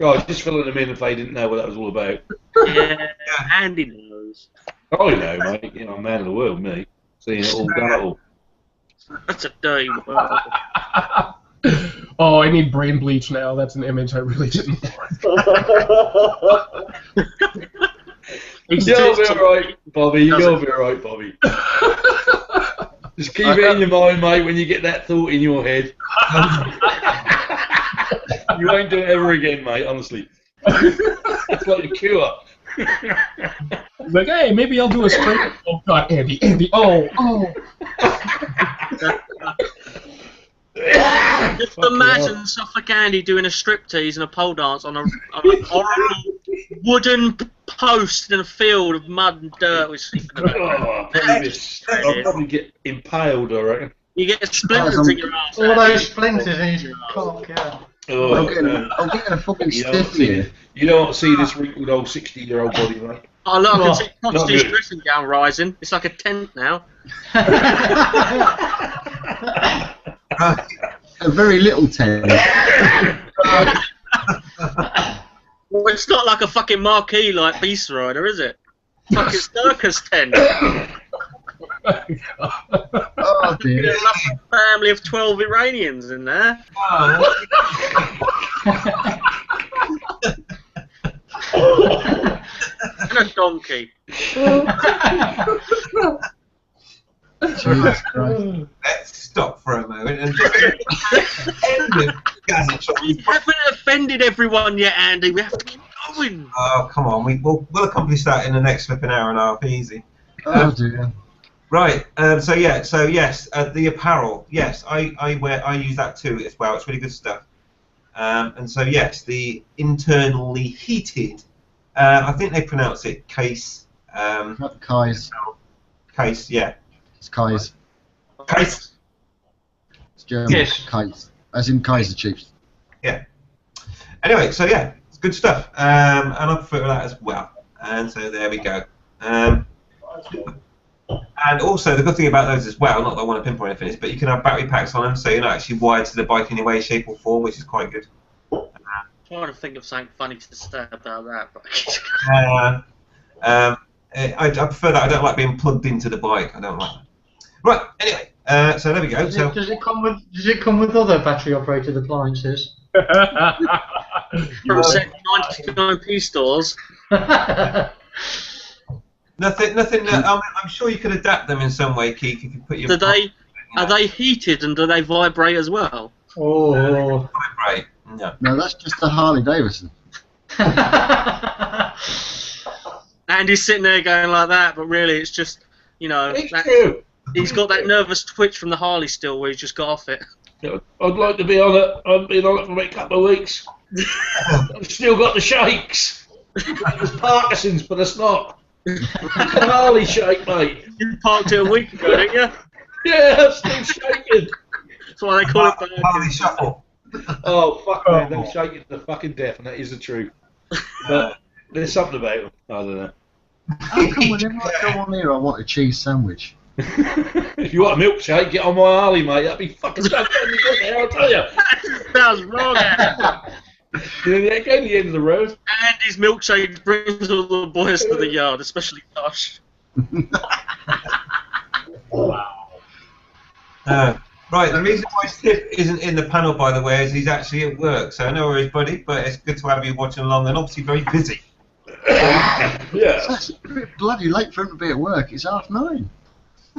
Oh, I was just filling them in if they didn't know what that was all about. Yeah, Andy knows. I know, mate. You know, I'm man of the world, me. Seeing it all, done it all. That's a dirty word. Oh, I need brain bleach now. That's an image I really didn't want. You'll be alright, Bobby. You'll be alright, Bobby. Just keep it in your mind, mate, when you get that thought in your head. You won't do it ever again, mate, honestly. It's like a cure. Like, hey, maybe I'll do a straight. Oh, God, Andy. Oh. Just imagine Suffolk Andy doing a striptease and a pole dance on a horrible wooden post in a field of mud and dirt with sleeping about. I'll probably get impaled, I reckon. You get splinters in your ass. All those splinters in your cock, yeah. Oh, I'm getting a fucking stiff here. You don't want to see this wrinkled old 60-year-old body, mate. Oh, look, I can see Not Prosty's good. dressing gown rising. It's like a tent now. A very little tent. Well, it's not like a fucking marquee like Beast Rider, is it? Fucking circus tent. Oh dear. There's like a family of 12 Iranians in there. And a donkey. Jesus Christ. Let's stop for a moment and just end with Gazette Shop. We haven't offended everyone yet, Andy. We have to keep going. Oh, come on. We'll accomplish that in the next flipping hour and a half. Easy. Oh dear. Right. So yes. The apparel. Yes, I use that too as well. It's really good stuff. And so yes, the internally heated. I think they pronounce it case. Kais. Case. Yeah. It's Kais. Case. It's German. Yes. Kais. As in Kaiser Chiefs. Yeah. Anyway, so yeah, it's good stuff. And I prefer that as well. And so there we go. And also, the good thing about those as well, not that I want to pinpoint anything, is but you can have battery packs on them, so you're not actually wired to the bike in any way, shape, or form, which is quite good. I'm trying to think of something funny to say about that. But I prefer that. I don't like being plugged into the bike. I don't like that. Right. Anyway, so there we go. Does it come with other battery operated appliances? from said 99p stores. Nothing. I'm sure you could adapt them in some way, Keith. If you put your. Are they heated and do they vibrate as well? Oh. Vibrate. No. No, that's just the Harley Davidson. Andy's sitting there going like that, but really it's just, It's true. he's got that nervous twitch from the Harley still where he's just got off it. I'd like to be on it. I've been on it for about a couple of weeks. I've still got the shakes. It was Parkinson's, but it's not. Harley shake, mate. You parked it a week ago, didn't you? Yeah, I'm still shaking. That's why they call it Harley Shuffle. Oh, fuck, man. They're shaking to fucking death, and that is the truth. But there's something about them. I don't know. How come whenever I go on here I want a cheese sandwich? If you want a milkshake, get on my Harley, mate. That'd be fucking so good, I'll tell you. Sounds wrong, Andy. Yeah, go to the end of the road. Andy's milkshake brings all the boys to the yard, especially Tosh. Wow. Right, the reason why Steve isn't in the panel, by the way, is he's actually at work. So no worries, buddy, but it's good to have you watching along and obviously very busy. Yeah. It's a bit bloody late for him to be at work. It's 9:30.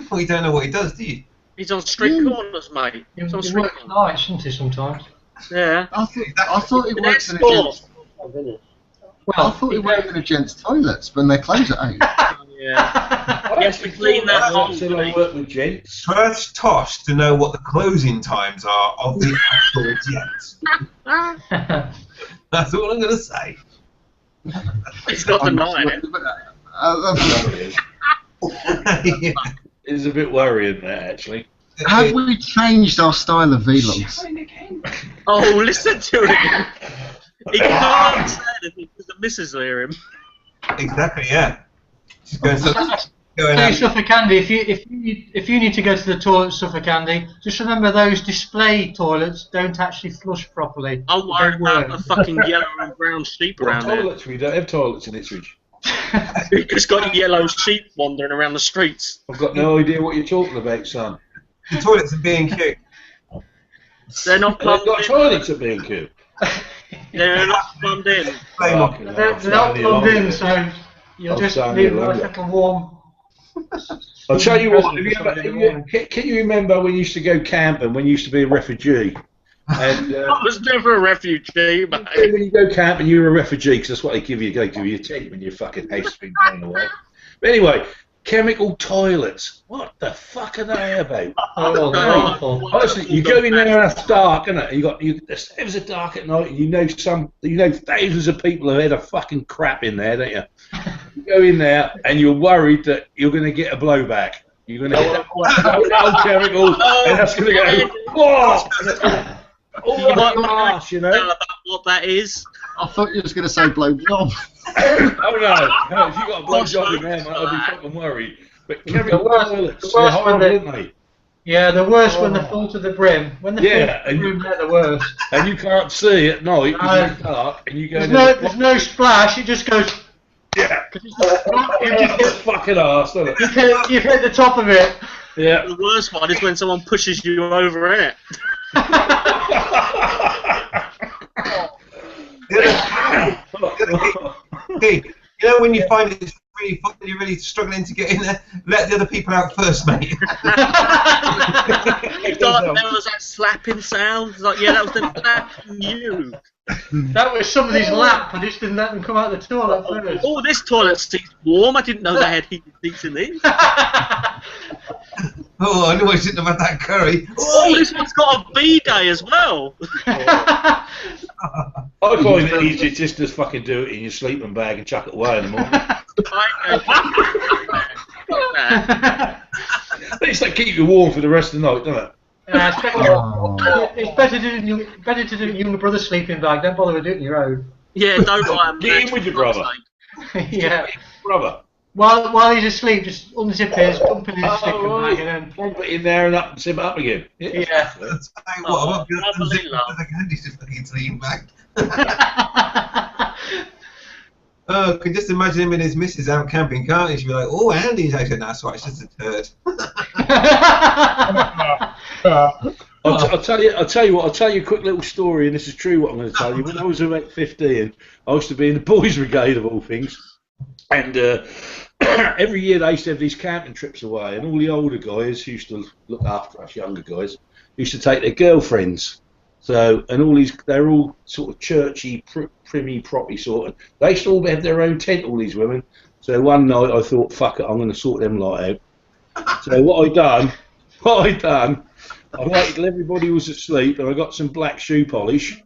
Well, you don't know what he does, do you? He's on street corners, mate. He He's on street works corners. nights, doesn't he, sometimes? Yeah. I thought he worked in a Well, gents. I thought he worked in a gents' toilets when they close at 8. yeah. Yes, we clean that hole. So I work with gents. First Tosh to know what the closing times are of the actual jets. That's all I'm going to say. It's not denying it. Yeah. It's a bit worrying, that, actually. Have we changed our style of vlogs? Oh, listen to him. He can't say anything because the missus will hear him. Exactly, yeah. She's going Hey, out. Suffolk Andy, if you need to go to the toilet, Suffolk Andy, just remember those display toilets don't actually flush properly. I'm worried about the fucking yellow and brown sheep around there. Toilets, we don't have toilets in Ipswich. We've just got yellow sheep wandering around the streets. I've got no idea what you're talking about, son. The toilets are B&Q. They're not They've plumbed got in. toilets at B&Q. They're not plumbed in. They're not plumbed in, so you'll just leave a nice little warm. I'll tell you what, Present can you remember when you used to go camping, when you used to be a refugee? And I was never a refugee, mate. when you go camping, you're a refugee, because that's what they give you. They give you a tent when your fucking house has been blown away. But anyway, chemical toilets. What the fuck are they about? Oh, they're awful. Honestly, you go in there and it's dark, isn't it? The stairs are dark at night, and you know thousands of people have had a fucking crap in there, don't you? You go in there and you're worried that you're going to get a blowback. You're going to get old chemicals, and that's going to go. Whoa! All that mass, you know. About what that is. I thought you was going to say blow job. Oh no! If you got a blow job in there, mate, I'd be fucking worried. But chemical toilets, they're horrible, aren't they? Yeah, the worst when they're full to the brim. When they're full to the brim, they're the worst. And you can't see at night because it's dark, and you go. There's no splash. It just goes. Yeah. It just fucking arse, doesn't it? You've hit the top of it. Yeah. The worst one is when someone pushes you over in it. Hey, you know when you find it's really fun and you're really struggling to get in there, let the other people out first, mate. There was that slapping sound. It's like, yeah, that was them slapping you. That was somebody's lap. I just didn't let them come out of the toilet first. Oh, this toilet seat's warm. I didn't know they had heated seats in these. Oh, I knew I shouldn't have had that curry. Oh, this one's got a B-day as well. I find it easier just to fucking do it in your sleeping bag and chuck it away in the morning. At least that keep you warm for the rest of the night, doesn't it? It's better to do it in your brother's sleeping bag. Don't bother with doing it in your own. Yeah, don't buy a Get in with your brother. Yeah. Brother. While he's asleep, just unzip his, dump it in his sleeping bag, and then plump it in there and up and zip it up again. Yeah. That's what, I'm not going to unzip the candy's just fucking sleeping bag. Oh, I can just imagine him and his missus out camping, can't you? She'd be like, oh, Andy's out. That's right, it's just a turd. I'll tell you what. I'll tell you a quick little story, and this is true. What I'm going to tell you. When I was about 15, I used to be in the boys' brigade of all things, and every year they used to have these camping trips away, and all the older guys who used to look after us younger guys used to take their girlfriends. So, and all these, they're all sort of churchy, primmy, proppy sort of. They used to all have their own tent, all these women. So one night I thought, fuck it, I'm going to sort them lot out. So what I done, I waited till everybody was asleep, and I got some black shoe polish,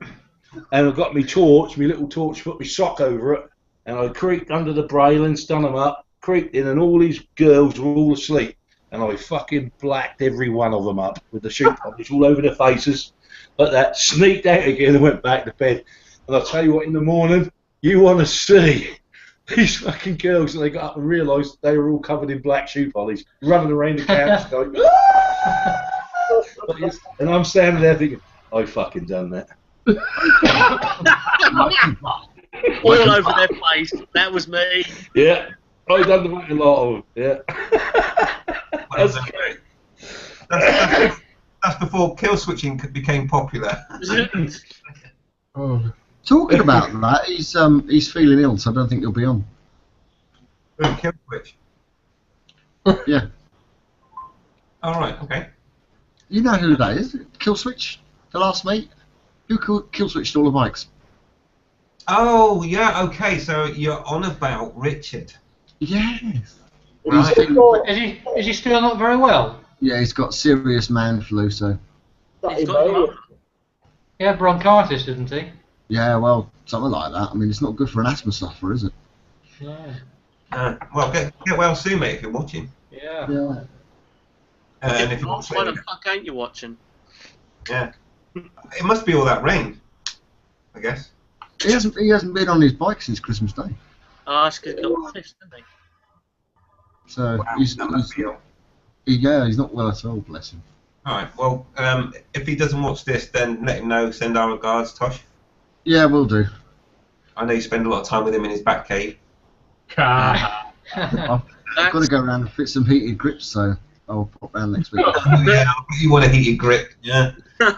and I got my torch, my little torch, put my sock over it, and I creaked under the railings, done them up, creaked in, and all these girls were all asleep, and I fucking blacked every one of them up with the shoe polish all over their faces. Like that, sneaked out again and went back to bed. And I'll tell you what, in the morning, you want to see these fucking girls, and they got up and realised they were all covered in black shoe polish, running around the camps going, "Ah!" And I'm standing there thinking, I fucking done that. All over their face. That was me. Yeah, I done the fucking lot of them. Yeah. That's great. That's before kill switching became popular. Talking about that, he's feeling ill, so I don't think he'll be on. Kill switch. Yeah. All right. Okay. You know who that is? Kill switch, the last mate. Who kill switched all the bikes? Oh yeah. Okay. So you're on about Richard. Yes. Right. Is he still not very well? Yeah, he's got serious man flu, so. Yeah, bronchitis, isn't he? Yeah, well, something like that. I mean, it's not good for an asthma sufferer, is it? No. Well, get well soon, mate, if you're watching. Yeah. Yeah. And if you're Why watching, the fuck ain't you watching? yeah, it must be all that rain, I guess. He hasn't been on his bike since Christmas Day. Oh, that's because he got pissed, didn't he? So Wow, he's that must be ill. he's not well at all, bless him. All right. Well, if he doesn't watch this, then let him know. Send our regards, Tosh. Yeah, we'll do. I know you spend a lot of time with him in his back cave. I've got to go around and fit some heated grips, so I'll pop round next week. Yeah, you want a heated grip, yeah. Okay.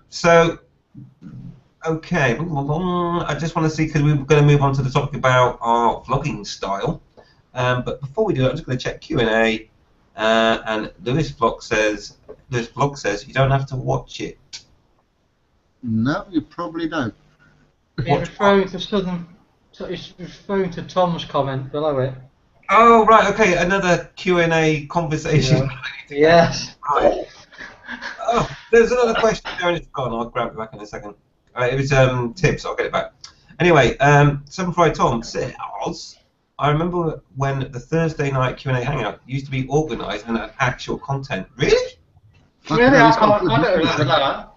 So, okay. I just want to see, because we're going to move on to the topic about our vlogging style. But before we do that, I'm just going to check Q&A. And Lewis Vlog says you don't have to watch it. No, you probably don't. He's referring to Tom's comment below it. Oh, right, okay, another Q&A conversation. Yeah. Yes. Right. Oh, there's another question there and it's gone. I'll grab it back in a second. It was Tibbs, I'll get it back. Anyway, Seven Fried Tom says, I remember when the Thursday night Q&A hangout used to be organised and had actual content. Really? Really? I don't remember that.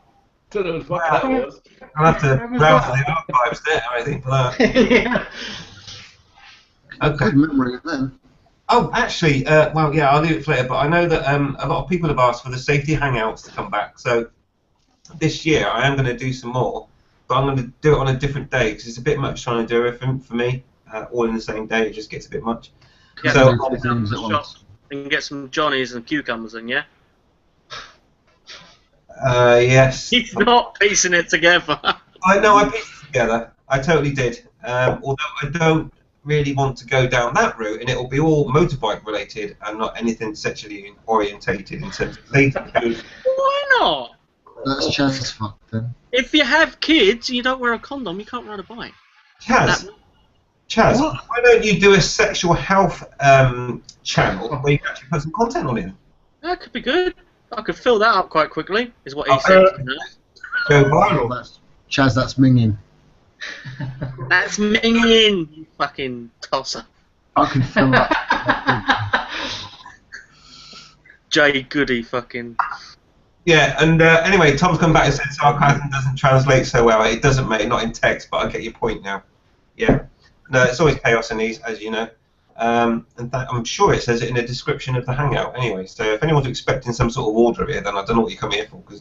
Don't know what the fuck that was. I'll have to browse the archives there, I think, for that. Yeah. Okay. Good memory then. Oh, actually, well, yeah, I'll leave it for later, but I know that a lot of people have asked for the safety hangouts to come back, so this year I am going to do some more, but I'm going to do it on a different day, because it's a bit much trying to do everything for me, all in the same day. It just gets a bit much. Yeah, So, and get some Johnnies and cucumbers in, yeah? yes. He's not piecing it together. I know, I pieced it together. I totally did. Although I don't really want to go down that route, and it will be all motorbike related and not anything sexually orientated in terms of safety. Why not? That's just fucked then. If you have kids and you don't wear a condom, you can't ride a bike. Chaz, why don't you do a sexual health channel where you can actually put some content on it? That could be good. I could fill that up quite quickly, is what he said. Go viral. Chaz, that's minging. That's minging, you fucking tosser. I can fill that. Jay Goody fucking... Yeah, and anyway, Tom's come back and said sarcasm doesn't translate so well. It doesn't, mate, not in text, but I get your point now. Yeah. No, it's always chaos in these, as you know. And I'm sure it says it in the description of the hangout anyway, so if anyone's expecting some sort of order here, then I don't know what you come here for, because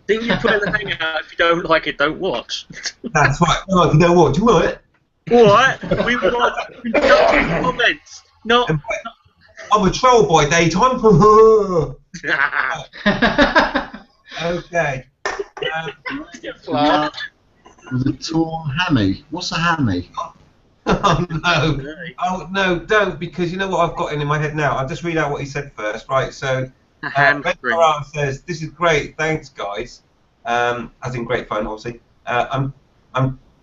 Didn't you put in the hangout, if you don't like it, don't watch? That's right. No, if you don't watch, what? What? We want comments. No. I'm a troll by daytime. Okay. The torn hammy. What's a hammy? Oh no! Oh no! Don't, because you know what I've got in my head now. I'll just read out what he said first, right? So, Ben Moran says, "This is great, thanks guys." As in great fun, obviously. I'm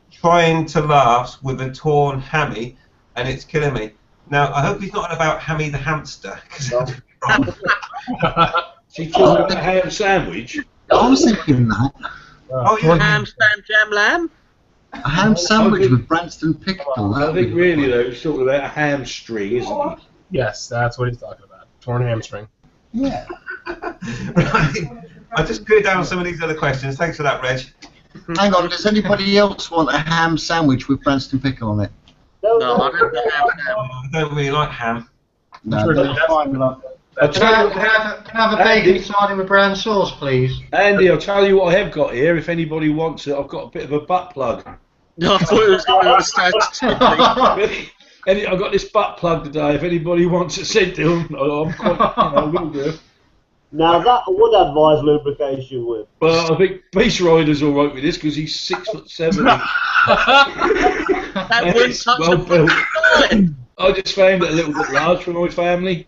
trying to laugh with a torn hammy, and it's killing me. Now, I hope he's not on about Hammy the hamster, because She's talking about a ham sandwich. I was thinking that. Oh, yeah. Ham, spam, jam, lamb. A ham sandwich with Branston pickle. I think really though, he's talking about a hamstring, isn't he? Yes, that's what he's talking about. Torn hamstring. Yeah. Right. I'll just go down some of these other questions. Thanks for that, Reg. Hang on, does anybody else want a ham sandwich with Branston pickle on it? No, I don't know ham. I don't really like ham. No, Sure, that's fine enough. Can I have a bacon sardine with brown sauce, please? Andy, I'll tell you what I have got here. If anybody wants it, I've got a bit of a butt plug. No, I thought it was going to stand. I've got this butt plug today. If anybody wants it sent to them, I'm quite, will do. Now that I would advise lubrication with. Well, I think Beast Rider's all right with this because he's 6'7". That wouldn't touch well the built. fucking I just found it a little bit large for my family.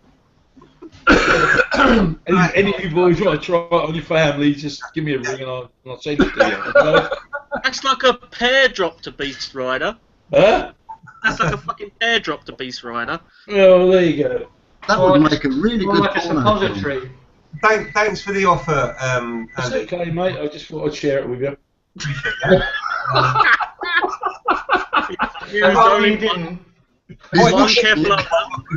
Any of you boys want to try it on your family, just give me a ring and I'll send it to you. Okay? That's like a pear drop to Beast Rider. Huh? That's like a fucking pear drop to Beast Rider. Oh, there you go. That would make a really good like a suppository. Thanks for the offer, It's Andy. okay, mate. I just thought I'd share it with you. You didn't. One careful.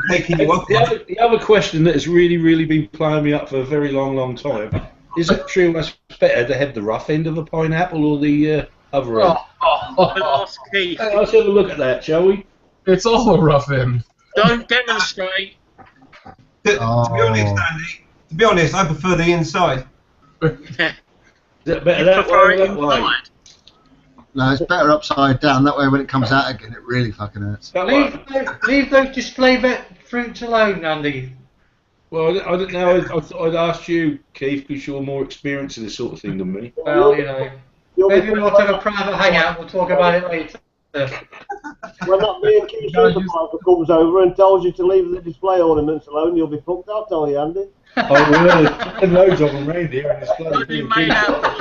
Taking you up. The other question that has really been playing me up for a very long time, is it true it's better to have the rough end of a pineapple or the other end? Last key. Let's have a look at that, shall we? It's all a rough end. Don't demonstrate. To be honest, Andy, to be honest, I prefer the inside. Is it better You that prefer way it or that way? inside. No, it's better upside down. That way, when it comes out again, it really fucking hurts. That way. Leave those display fruits alone, Andy. Well, I don't know. I thought I'd ask you, Keith, because you're more experienced in this sort of thing than me. Well, you know, maybe we'll have a private hangout. We'll talk about it later. When that B&Q supervisor comes over and tells you to leave the display ornaments alone, you'll be fucked, I'll tell you, Andy. Oh, really? There's loads of them around here in this bloody Bloody B&Q. made out of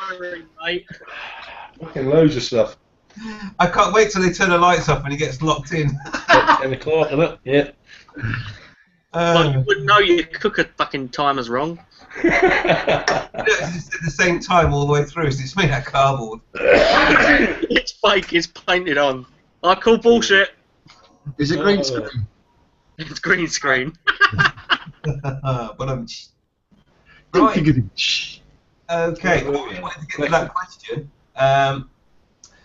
wiring, mate. Fucking loads of stuff. I can't wait till they turn the lights off and he gets locked in. 10 o'clock, isn't it? Yeah. Well, you wouldn't know your cooker fucking timer's wrong. It's at the same time all the way through, so it's made out of cardboard. It's fake, it's painted on. I call bullshit. Is it green screen? It's green screen. But Right. right. Okay, well, we wanted to get to that question.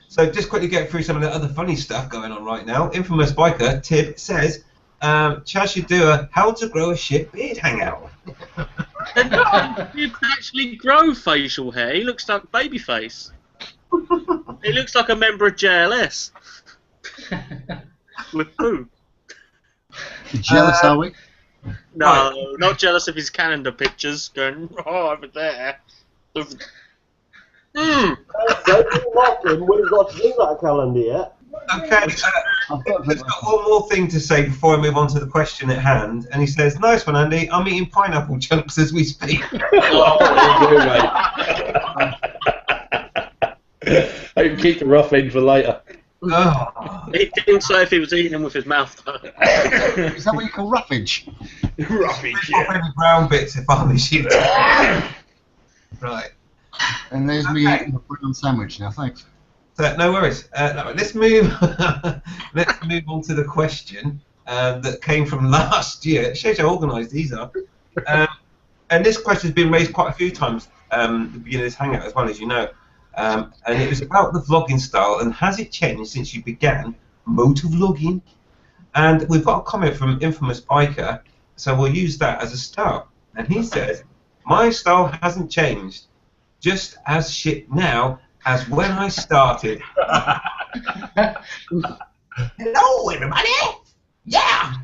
So just quickly get through some of the other funny stuff going on right now. Infamous Biker, Tib, says, Chaz should do a how to grow a shit beard hangout. You can actually grow facial hair. He looks like Babyface. He looks like a member of JLS. With poo. Jealous, are we? No, not jealous of his calendar pictures going, oh, over there. Don't you mock him, we've got to do that calendar yet. Okay, I've got there's got one more thing to say before I move on to the question at hand. And he says, nice one, Andy. I'm eating pineapple chunks as we speak. I can keep the rough end for later. Oh. He didn't say if he was eating them with his mouth though. Is that what you call roughage? Roughage, Pop any brown bits if I was you. Right. And there's me eating a brown sandwich now, thanks. So, no worries. Let's move. Let's move on to the question that came from last year. It shows how organised these are. And this question has been raised quite a few times at the beginning of this hangout, as well as you know. And it was about the vlogging style and has it changed since you began motovlogging? And we've got a comment from Infamous Biker, so we'll use that as a start. And he says, "My style hasn't changed, just as shit now as when I started." Hello, everybody. Yeah.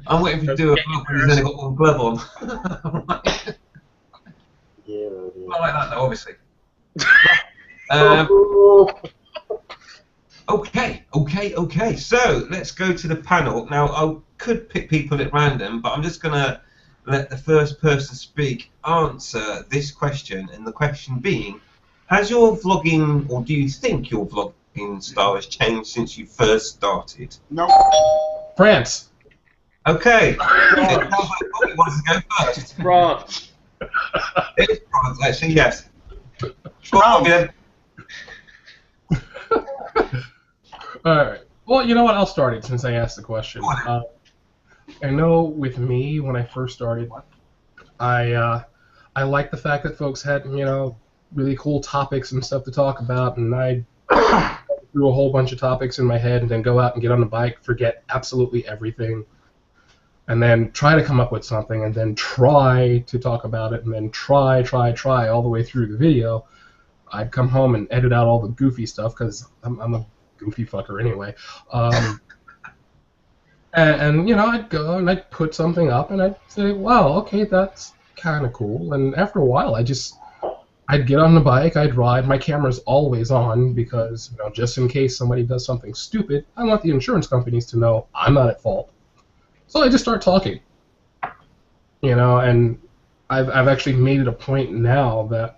I'm waiting for you to do a vlog because he's only got one glove on. Yeah, Not like that, though, obviously. Okay. So let's go to the panel. Now, I could pick people at random, but I'm just going to let the first person speak answer this question. And the question being, has your vlogging, or do you think your vlogging style has changed since you first started? No. France. Okay. It sounds like Bobby wants to go first. France. It is France, actually, yes. Go on, Bobby, then. Alright. Well, you know what? I'll start it since I asked the question. I know with me, when I first started, I liked the fact that folks had, you know, really cool topics and stuff to talk about, and I threw a whole bunch of topics in my head and then go out and get on the bike, forget absolutely everything, and then try to come up with something, and then try to talk about it, and then try all the way through the video. I'd come home and edit out all the goofy stuff, because I'm a goofy fucker anyway. And you know, I'd go and I'd put something up, and I'd say, wow, okay, that's kind of cool. And after a while, I'd get on the bike, I'd ride. My camera's always on because, you know, just in case somebody does something stupid, I want the insurance companies to know I'm not at fault. So I just start talking, you know, and I've actually made it a point now that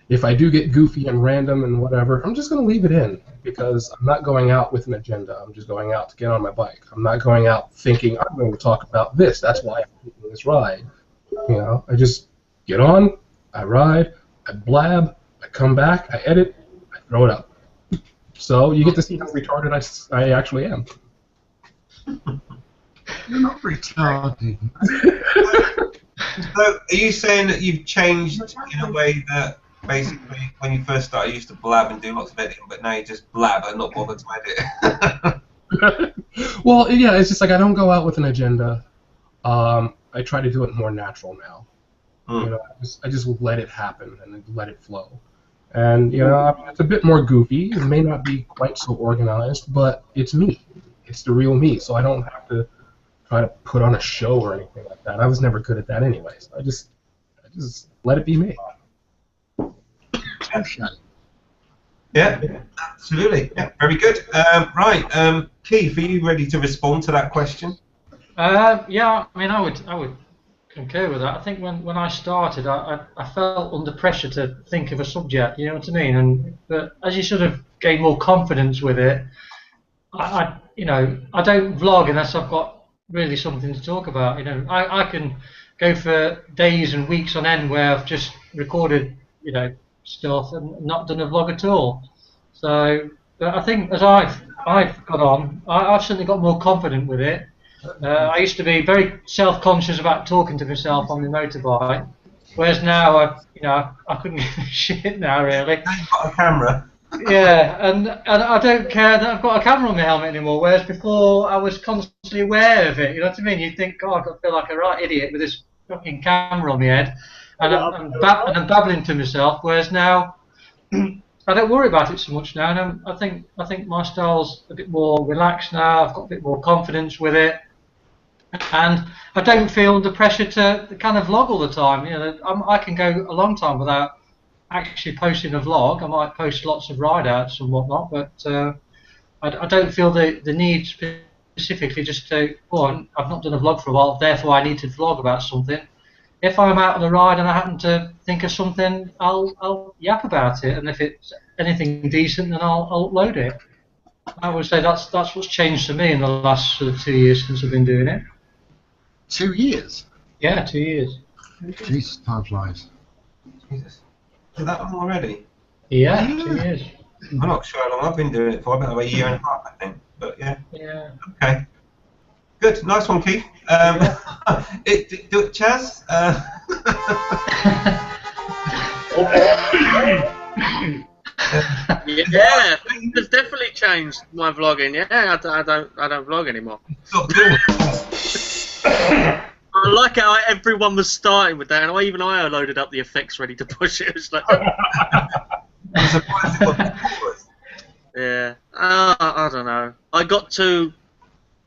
if I do get goofy and random and whatever, I'm just going to leave it in because I'm not going out with an agenda. I'm just going out to get on my bike. I'm not going out thinking I'm going to talk about this. That's why I'm taking this ride. You know, I just get on, I ride, I blab, I come back, I edit, I throw it up. So you get to see how retarded I actually am. You're not retarded. So, are you saying that you've changed in a way that basically when you first started you used to blab and do lots of editing, but now you just blab and not bother to edit? Well, yeah, it's just like I don't go out with an agenda. I try to do it more natural now. You know, I just let it happen and let it flow. And, you know, I mean, it's a bit more goofy. It may not be quite so organized, but it's me. It's the real me, so I don't have to try to put on a show or anything like that. I was never good at that anyway. So I just let it be me. Yeah, absolutely. Yeah, very good. Right, Keith, are you ready to respond to that question? Yeah, I mean, I would concur with that. I think when I started, I felt under pressure to think of a subject. You know what I mean? But as you sort of gain more confidence with it, I don't vlog unless I've got really something to talk about. You know, I can go for days and weeks on end where I've just recorded, stuff and not done a vlog at all. So, but I think as I've got on, I've certainly got more confident with it. I used to be very self-conscious about talking to myself on the motorbike, whereas now I couldn't give a shit now really. Now you've got a camera. Yeah, and I don't care that I've got a camera on my helmet anymore, whereas before I was constantly aware of it. You know what I mean? You'd think, God, I feel like a right idiot with this fucking camera on my head, and I'm babbling to myself. Whereas now, I don't worry about it so much now. And I think my style's a bit more relaxed now. I've got a bit more confidence with it, and I don't feel under pressure to kind of vlog all the time. You know, I can go a long time without actually posting a vlog. I might post lots of ride outs and whatnot, but I don't feel the need specifically just to, I've not done a vlog for a while, therefore I need to vlog about something. If I'm out on a ride and I happen to think of something, I'll yap about it, and if it's anything decent, then I'll upload it. I would say that's what's changed for me in the last sort of 2 years since I've been doing it. 2 years? Yeah, 2 years. Jesus, time flies. Jesus. Is that long already? Yeah, 2 years. I'm not sure how long I've been doing it for, about a year and a half, I think. But yeah. Yeah. Okay. Good, nice one, Keith. Chaz? Yeah, things have definitely changed my vlogging. Yeah, I don't vlog anymore. Stop doing it. I like how everyone was starting with that, and even I loaded up the effects ready to push it. It was like, I'm surprised it wasn't. yeah, I don't know. I got too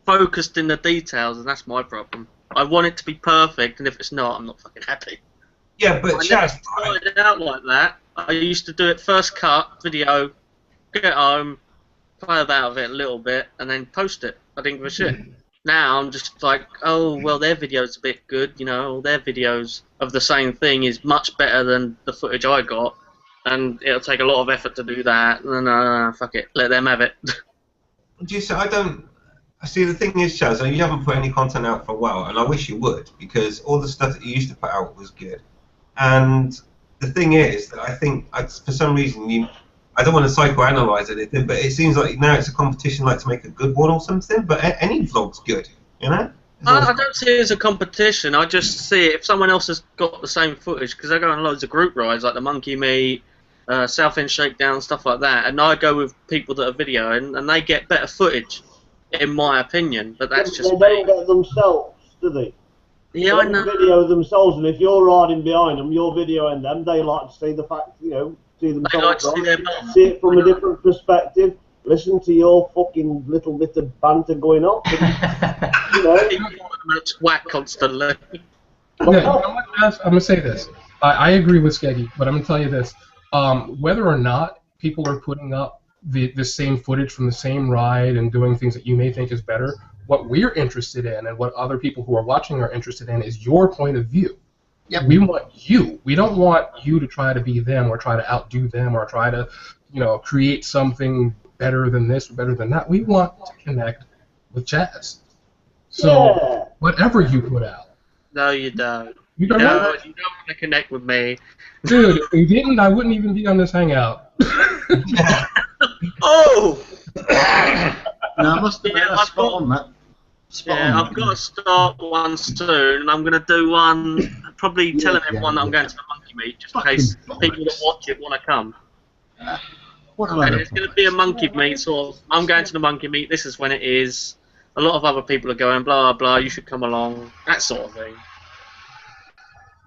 focused in the details, and that's my problem. I want it to be perfect, and if it's not, I'm not fucking happy. Yeah, but I Chaz, never started out like that. I used to do it first cut, video, get home, play about it a little bit, and then post it. I didn't give a shit. Now I'm just like, oh, well, their video's a bit good, their videos of the same thing is much better than the footage I got, and it'll take a lot of effort to do that. No, fuck it, let them have it. See, the thing is, Chaz, you haven't put any content out for a while, and I wish you would, because all the stuff that you used to put out was good. And the thing is that I think, for some reason, I don't want to psychoanalyze anything, but it seems like now it's a competition, like to make a good one or something. But any vlog's good, I don't see it as a competition. I just see it if someone else has got the same footage, because I go on loads of group rides like the Monkey Meet, South End Shakedown, stuff like that, and I go with people that are videoing, and they get better footage, in my opinion. But that's just they don't get themselves, do they? Yeah, I know. They video themselves, and if you're riding behind them, you're videoing them. They like to see the fact, see themselves. They like to see their mum. See it from a different perspective. Listen to your fucking little bit of banter going on. Whack constantly. Yeah, you know what, Chaz? I'm gonna say this. I agree with Skeggy, but I'm gonna tell you this: whether or not people are putting up the same footage from the same ride and doing things that you may think is better, what we're interested in and what other people who are watching are interested in is your point of view. Yep. We want you. We don't want you to try to be them or try to outdo them or try to, create something better than this or better than that. We want to connect with Chaz. So whatever you put out. No, you don't. You don't You don't want to connect with me. Dude, if you didn't, I wouldn't even be on this hangout. Oh! No, I must admit, that's spot on, that. I've got to start one soon, and I'm going to do one, probably telling everyone that I'm going to the Monkey Meet, just in case people that watch it want to come. And it's going to be a Monkey Meet, sort of, I'm going to the Monkey Meet, this is when it is, a lot of other people are going, blah, blah, you should come along, that sort of thing.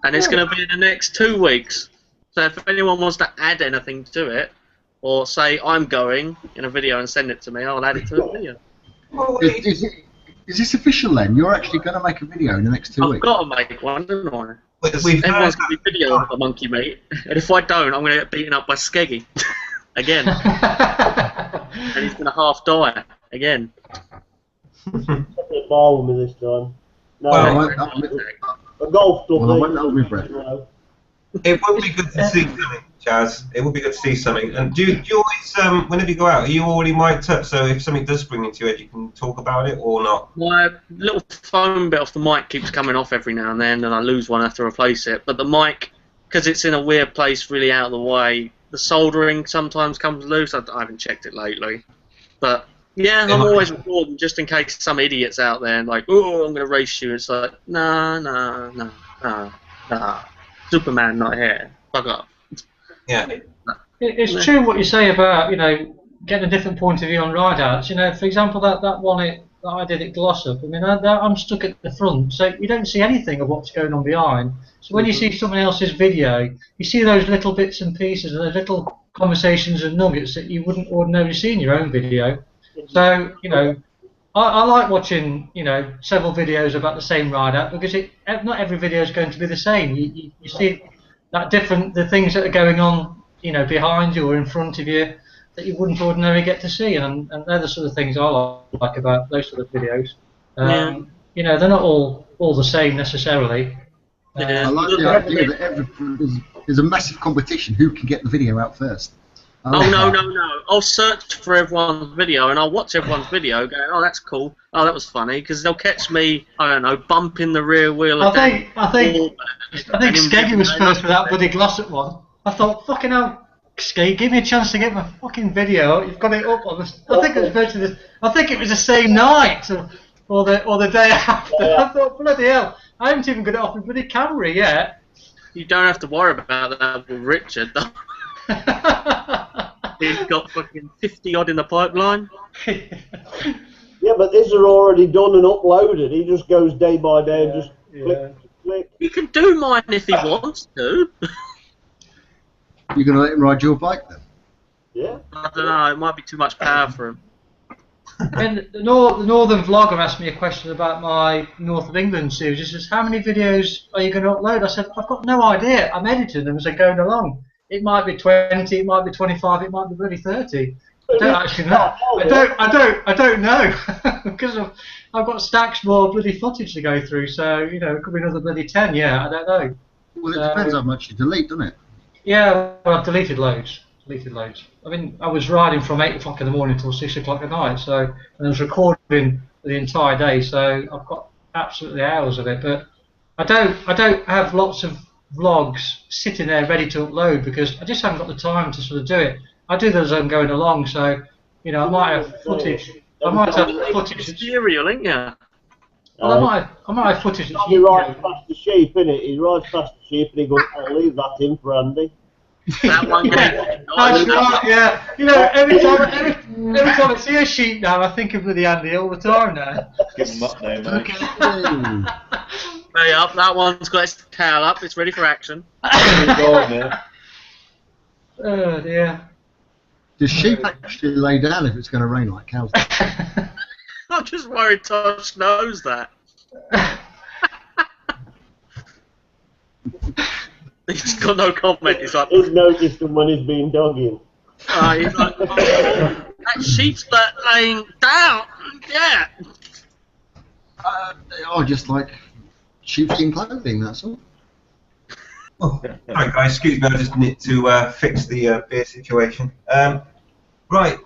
And it's going to be in the next 2 weeks, so if anyone wants to add anything to it, or say I'm going in a video and send it to me, I'll add it to the video. Is this official then? You're actually going to make a video in the next 2 I've weeks? got to make one, don't I? We've Everyone's heard going to be video of the monkey meat, and if I don't, I'm going to get beaten up by Skeggy again, and he's going to half die again. Separate bar with me this time. No, Well, a golf club. Well, I won't hold my breath. it would be good to see something, Chaz. It would be good to see something. And do you always, whenever you go out, are you already mic'd up? So if something does spring into your head, you can talk about it or not? My little phone bit off the mic keeps coming off every now and then, and I lose one, I have to replace it. But the mic, because it's in a weird place, really out of the way, the soldering sometimes comes loose. I haven't checked it lately. But yeah, I'm always recording just in case some idiot's out there and like, oh, I'm going to race you. It's like, no. Superman not here. Fuck off. Yeah. It's true what you say about, you know, getting a different point of view on ride-outs. You know, for example, that one that I did at Glossop, I mean, I'm stuck at the front, so you don't see anything of what's going on behind. So when you see someone else's video, you see those little bits and pieces and those little conversations and nuggets that you wouldn't ordinarily see in your own video. So, you know, I like watching, you know, several videos about the same ride-out because not every video is going to be the same. You see that the things that are going on, you know, behind you or in front of you that you wouldn't ordinarily get to see, and they're the sort of things I like about those sort of videos. You know, they're not all the same necessarily. I like the idea that there's a massive competition who can get the video out first. No. I'll search for everyone's video and I'll watch everyone's video going, oh, that's cool. Oh, that was funny. Because they'll catch me, I don't know, bumping the rear wheel. I think Skeggy was first with that bloody Glossop one. I thought, fucking hell, Skeggy, give me a chance to get my fucking video. You've got it up on this. I think it was the same night or the day after. I thought, bloody hell, I haven't even got it off my bloody camera yet. You don't have to worry about that with Richard, though. He's got fucking 50 odd in the pipeline. Yeah, but these are already done and uploaded. He just goes day by day and just click. He can do mine if he wants to. You're going to let him ride your bike then? Yeah. I don't know, it might be too much power for him. And the Northern Vlogger asked me a question about my North of England series. He says, how many videos are you going to upload? I said, I've got no idea. I'm editing them as I'm going along. It might be 20, it might be 25, it might be bloody 30. I don't actually know. I don't know because I've got stacks more bloody footage to go through. So you know, it could be another bloody 10. Yeah, I don't know. Well, it depends how much you delete, doesn't it? Yeah, well, I've deleted loads. I mean, I was riding from 8 o'clock in the morning till 6 o'clock at night. So and I was recording the entire day. So I've got absolutely hours of it. But I don't have lots of vlogs sitting there ready to upload because I just haven't got the time to sort of do it. I do those as I'm going along, so you know I might have footage. I might have footage. Material, ain't ya? Well, I might have footage. He rides past the sheep, innit? He rides past the sheep and he goes, "I'll leave that in for Andy." That one. That's right. Yeah. You know, every time I see a sheep now, I think of bloody Andy all the time now. Give him up now, mate. Hey up, that one's got its tail up, it's ready for action. Oh dear. Does sheep actually lay down if it's going to rain like cows? I'm just worried Tosh knows that. He's got no comment, he's like... He's noticed them when he's been dogging. He's like, oh, that sheep's laying down, yeah. Just like sheepskin clothing, that's all. Oh, hi guys, excuse me, I just need to fix the beer situation. Right,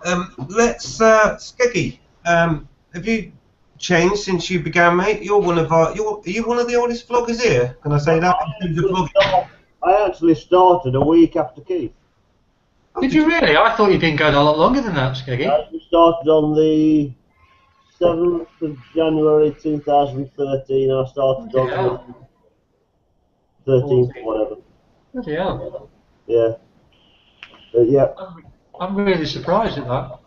let's, Skeggy, have you changed since you began, mate? You're one of our, are you one of the oldest vloggers here? Can I say that? I actually started a week after Keith. Did you really? I thought you'd been going a lot longer than that, Skeggy. I actually started on the 7th of January 2013. I started on the 13th or whatever. Bloody hell. Yeah. Yeah. I'm really surprised at that.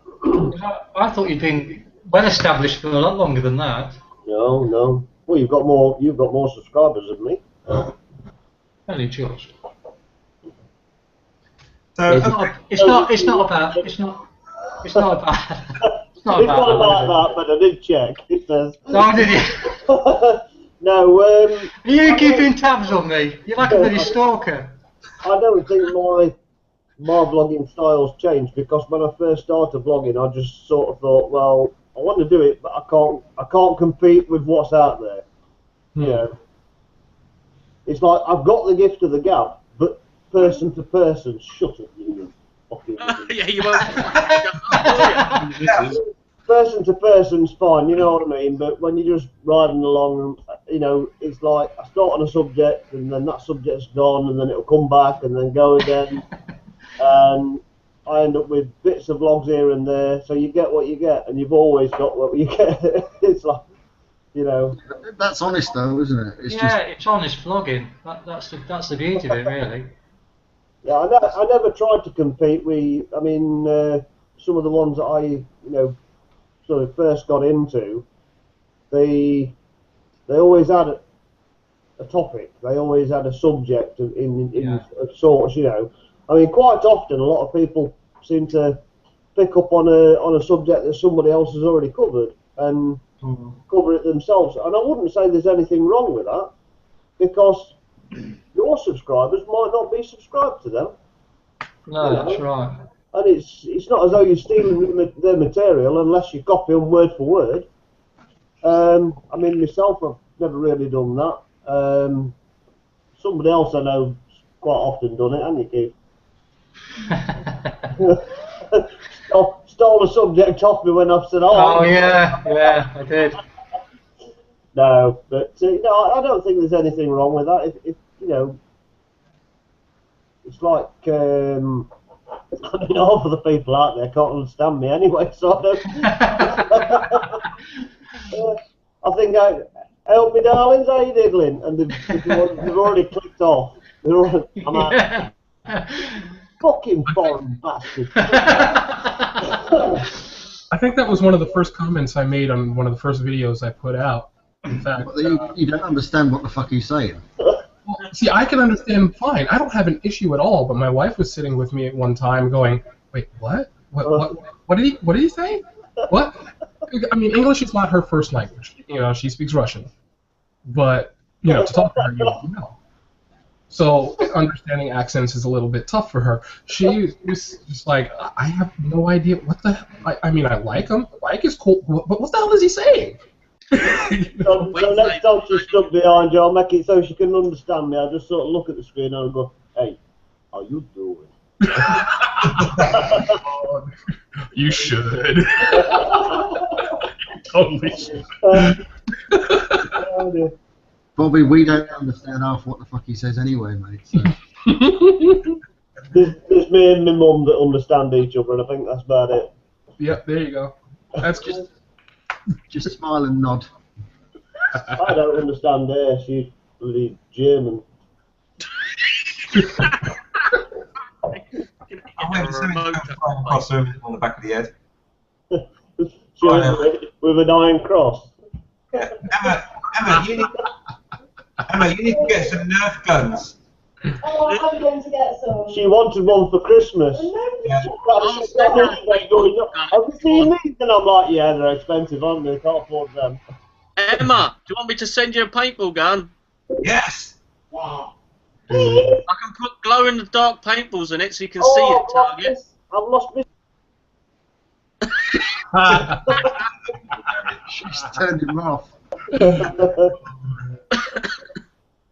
I thought you'd been well established for a lot longer than that. No. Well, you've got more subscribers than me. Only just. So It's not about. It's not It's not about about that, but I did check. It says. Oh, did you? No, Are you keeping tabs on me? You're like a bloody stalker. I don't think my vlogging style's changed, because when I first started vlogging, I just sort of thought, well, I want to do it, but I can't compete with what's out there. You know, it's like I've got the gift of the gab, but person to person, shut up, you fucking. Yeah, you won't. Person to person's fine, you know what I mean, but when you're just riding along, you know, it's like I start on a subject and then that subject's gone and then it'll come back and then go again, and I end up with bits of vlogs here and there, so you get what you get, and you've always got what you get. It's like, you know. That's honest though, isn't it? It's It's honest vlogging. That's the beauty of it, really. Yeah, I never tried to compete. I mean, some of the ones that I, sort of first got into, they always had a topic. They always had a subject in sorts. I mean, quite often a lot of people seem to pick up on a subject that somebody else has already covered and cover it themselves. And I wouldn't say there's anything wrong with that, because your subscribers might not be subscribed to them. No, that's right. And it's not as though you're stealing their material unless you copy them word for word. I mean, myself, I've never really done that. Somebody else I know quite often done it, hasn't you, Keith? Stole the subject off me when I've said, oh yeah, I did. No, but I don't think there's anything wrong with that. If it's like I mean, half of the people out there can't understand me anyway, so I don't. I think help me, darlings, how you diddling? And they've already clicked off. I'm out. Fucking foreign bastard. I think that was one of the first comments I made on one of the first videos I put out. In fact, you don't understand what the fuck he's saying. Well, see, I can understand fine. I don't have an issue at all. But my wife was sitting with me at one time, going, "Wait, what? What did he say? What?" I mean, English is not her first language. She speaks Russian, but to talk to her, know. So understanding accents is a little bit tough for her. She was just like, I have no idea what the. I mean, I like him. Like is cool, but what the hell is he saying? So next time she's stuck behind you, I'll make it so she can understand me. I'll just sort of look at the screen and I'll go, "Hey, how you doing?" You should. Totally should. Bobby, we don't understand half what the fuck he says anyway, mate. So. There's me and my mum that understand each other, and I think that's about it. Yep, there you go. That's cool. Just smile and nod. I don't understand her. She's bloody German. Across the on the back of the head. With an iron cross. Yeah. Emma, you need to get some Nerf guns. Oh, I'm going to get some. She wanted one for Christmas. Yeah. I've seen these and I'm like, yeah, they're expensive, aren't they? Can't afford them. Emma, do you want me to send you a paintball gun? Yes. Wow. I can put glow-in-the-dark paintballs in it so you can see it target. I've lost my... She's turned him off.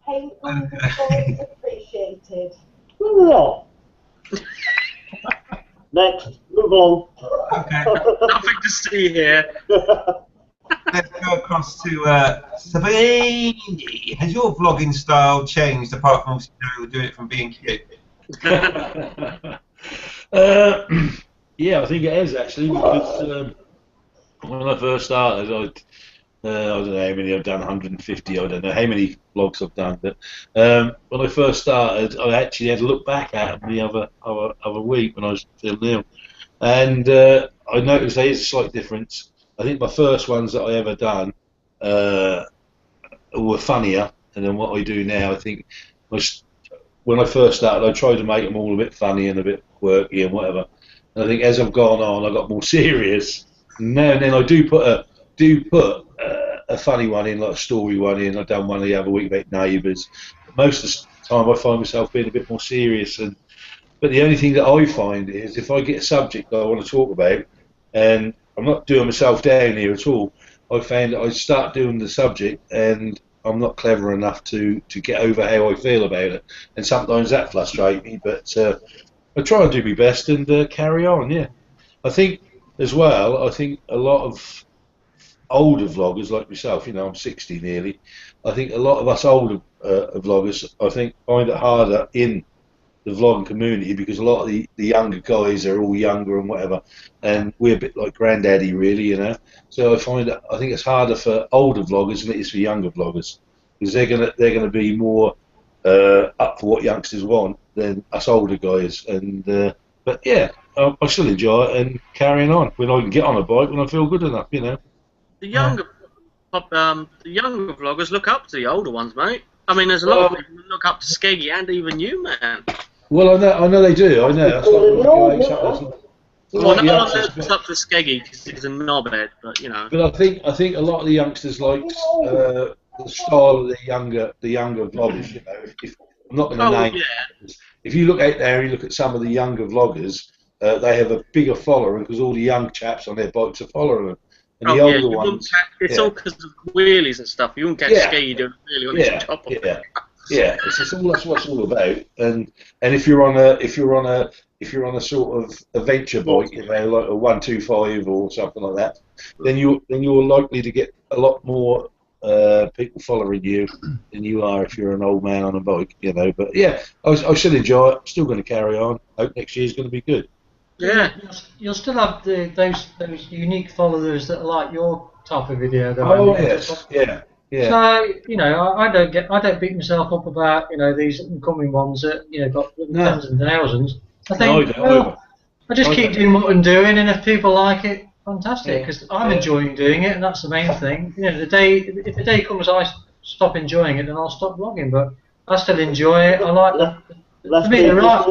Paint always appreciated. What? Next, move on. Okay. Nothing to see here. Let's go across to Sabine. Has your vlogging style changed apart from doing it from being cute? Yeah, I think it has actually, because when I first started, I don't know how many I've done, 150, I don't know how many vlogs I've done, but when I first started, I actually had to look back at them the other week when I was filming them, and I noticed there is a slight difference. I think my first ones that I ever done were funnier, and then what I do now, I think, when I first started, I tried to make them all a bit funny and a bit quirky and whatever. And I think as I've gone on, I got more serious. now and then I do put a funny one in, like a story one in. I done one the other week about neighbours. Most of the time, I find myself being a bit more serious. But the only thing that I find is if I get a subject that I want to talk about, and I'm not doing myself down here at all, I found that I start doing the subject and I'm not clever enough to get over how I feel about it, and sometimes that frustrates me. But I try and do my best and carry on. Yeah, I think as well. I think a lot of older vloggers like myself, you know, I'm 60 nearly. I think a lot of us older vloggers, I think, find it harder in the vlogging community because a lot of the younger guys are all younger and whatever, and we're a bit like granddaddy really, you know. So I think it's harder for older vloggers than it is for younger vloggers because they're gonna be more up for what youngsters want than us older guys. And but yeah, I still enjoy it and carrying on when I can get on a bike when I feel good enough, you know. The younger vloggers look up to the older ones, mate. I mean, there's a lot of people who look up to Skeggy and even you, man. Well, I know they do. I know. That's Well, no one looks up to Skeggy because he's a knobhead, but you know. But I think a lot of the youngsters like the style of the younger vloggers. You know, if I'm not going to name. Yeah. If you look out there and you look at some of the younger vloggers, they have a bigger following because all the young chaps on their bikes are following them. And the older ones, it's all because of wheelies and stuff. You won't catch Skeggy doing a wheelie on his top of it. Yeah, it's all that's what it's all about. And if you're on a sort of adventure bike, you know, like a 125 or something like that, then you're likely to get a lot more people following you than you are if you're an old man on a bike, you know. But yeah, I still enjoy it. I'm still going to carry on. Hope next year's going to be good. Yeah, you'll still have those unique followers that like your type of video. Though, oh yes, yeah. Yeah. So you know, I don't beat myself up about these incoming ones that got tens and thousands. I think I just keep doing what I'm doing, and if people like it, fantastic. Because I'm enjoying doing it, and that's the main thing. You know, if the day comes I stop enjoying it, then I'll stop vlogging. But I still enjoy it. I like that. To me, the right.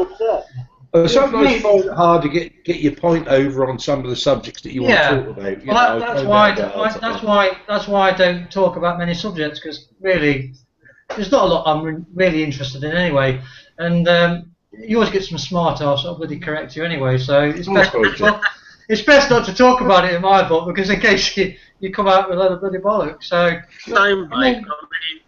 Sometimes I find it hard to get your point over on some of the subjects that you want to talk about. Well, that's why I don't talk about many subjects, because really, there's not a lot I'm really interested in anyway. And you always get some smart arse that'll bloody correct you anyway. So it's best not to talk about it in my book, because in case you come out with a lot of bloody bollocks. So same, mate.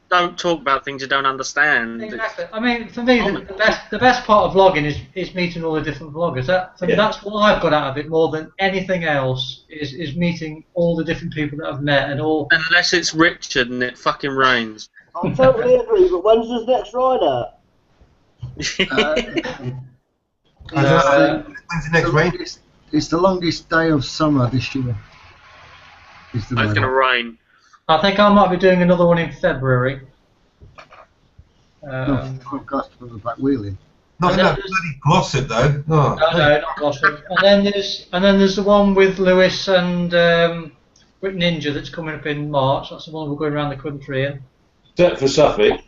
Don't talk about things you don't understand. Exactly. I mean, for me, the best part of vlogging is meeting all the different vloggers. That's what I've got out of it more than anything else. Is meeting all the different people that I've met and all. Unless it's Richard and it fucking rains. I totally agree. But when's his next ride out? When's the next rain? It's the longest day of summer this year. It's going to rain. I think I might be doing another one in February. Podcast for the back wheeling. Not that bloody Glossop though. Oh, no, not Glossop. And then there's the one with Lewis and Brit Ninja that's coming up in March. That's the one we're going around the country in. Set for Suffolk.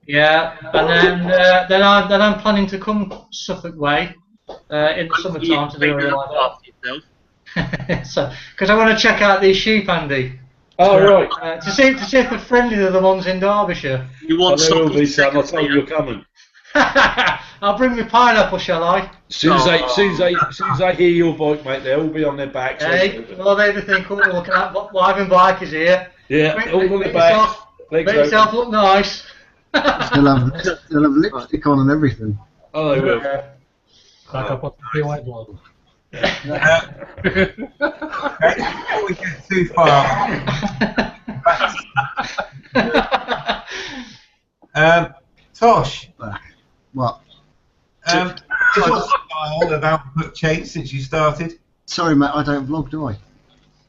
Yeah, and then I'm planning to come Suffolk way in the summertime to do a ride. So, because I want to check out these sheep, Andy. Oh right. To see if they're friendly to the ones in Derbyshire. You want there will be some. I'll tell you you're coming. I'll bring my pineapple, shall I? As soon as they hear your bike, mate, they'll all be on their backs. Hey, well, they think, oh, look at that Wyvern bike is here. Yeah, all on their backs. Make yourself look nice. They'll have lipstick on and everything. Oh, they will. Back up the white one. Before we get too far, Tosh, what? Is your style of output changed since you started? Sorry, mate, I don't vlog, do I?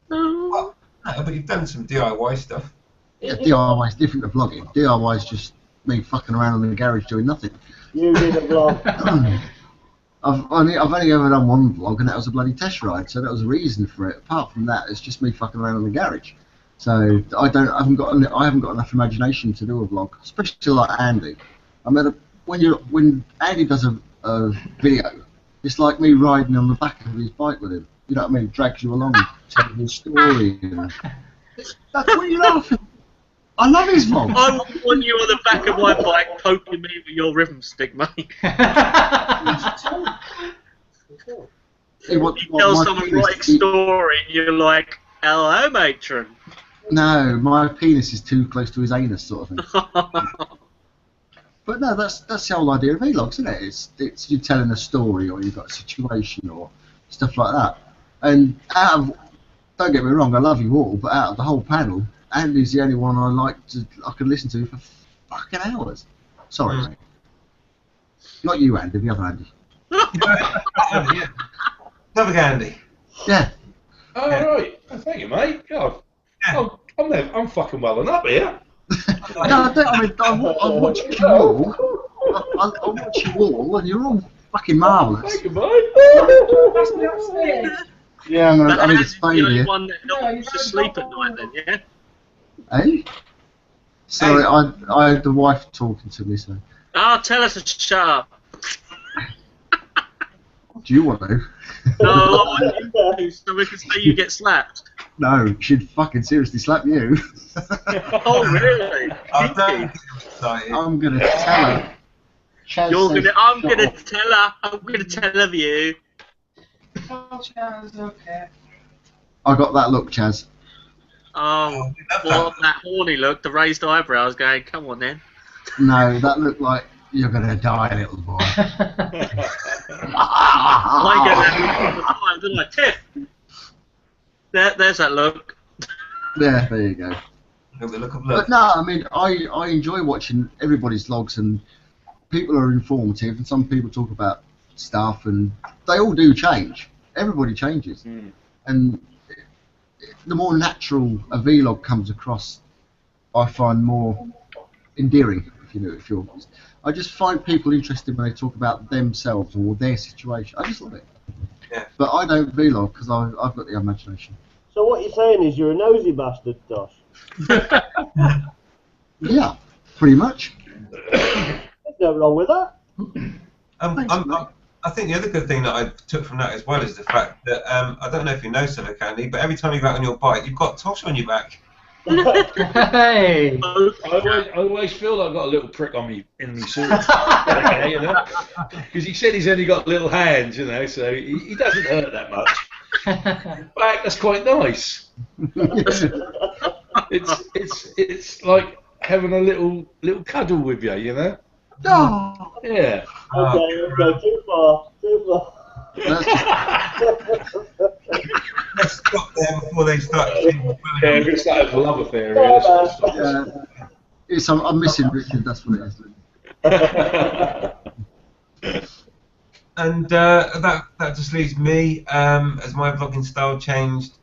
Well, no, but you've done some DIY stuff. Yeah, DIY is different to vlogging. DIY is just me fucking around in the garage doing nothing. You did a vlog. I've only ever done one vlog, and that was a bloody test ride. So that was the reason for it. Apart from that, it's just me fucking around in the garage. So I haven't got enough imagination to do a vlog, especially like Andy. I mean, when Andy does a video, it's like me riding on the back of his bike with him. you know what I mean, drags you along, telling his story. You know. That's what you laughing. I love his vlogs. I want you on the back of my bike poking me with your rhythm stick, mate. You tell someone a right story and you're like, hello, matron. No, my penis is too close to his anus, sort of thing. But no, that's the whole idea of vlogs, isn't it? It's you telling a story, or you've got a situation, or stuff like that. And don't get me wrong, I love you all, but out of the whole panel, Andy's the only one I can listen to for fucking hours. Sorry, mate. Not you, Andy, the other Andy. Another Andy. Yeah. Oh, right. Oh, thank you, mate. God. Yeah. I'm fucking welling up here. No, I watch you all. I watch you all, and you're all fucking marvellous. Thank you, mate. Yeah, I need to stay the only here. one that not to sleep at night then, yeah? Hey? Sorry, I had the wife talking to me, so. Oh, tell us to shut up. Do you want to? No, I want you to, so we can say you get slapped. No, she'd fucking seriously slap you. Oh, really? I'm gonna tell her. Chaz I'm gonna tell her. I'm gonna tell her you. Oh, Chaz, okay. I got that look, Chaz. Oh, well, that horny look, the raised eyebrows going, come on then. No, that looked like you're gonna die, little boy. I get that look all the time, don't I? Tiff! There's that look. Yeah, there you go. Look of But no, I mean, I enjoy watching everybody's vlogs, and people are informative, and some people talk about stuff, and they all do change. Everybody changes. And the more natural a vlog comes across, I find more endearing, if you're I just find people interested when they talk about themselves or their situation. I just love it. Yeah. But I don't vlog because I've got the imagination. So what you're saying is you're a nosy bastard, Tosh. Yeah, pretty much. There's no wrong with that. I think the other good thing that I took from that as well is the fact that I don't know if you know Silver Candy, but every time you go out on your bike, you've got Tosh on your back. Hey! I always feel like I've got a little prick on me in my suit, you know, because he said he's only got little hands, you know, so he doesn't hurt that much. In fact, that's quite nice. It's like having a little cuddle with you, you know. Oh. Yeah. Okay, too far. Let's stop there before they start. Yeah, we're going to start a love affair here. I'm missing Richard, that's what it is. And that just leaves me, as my vlogging style changed.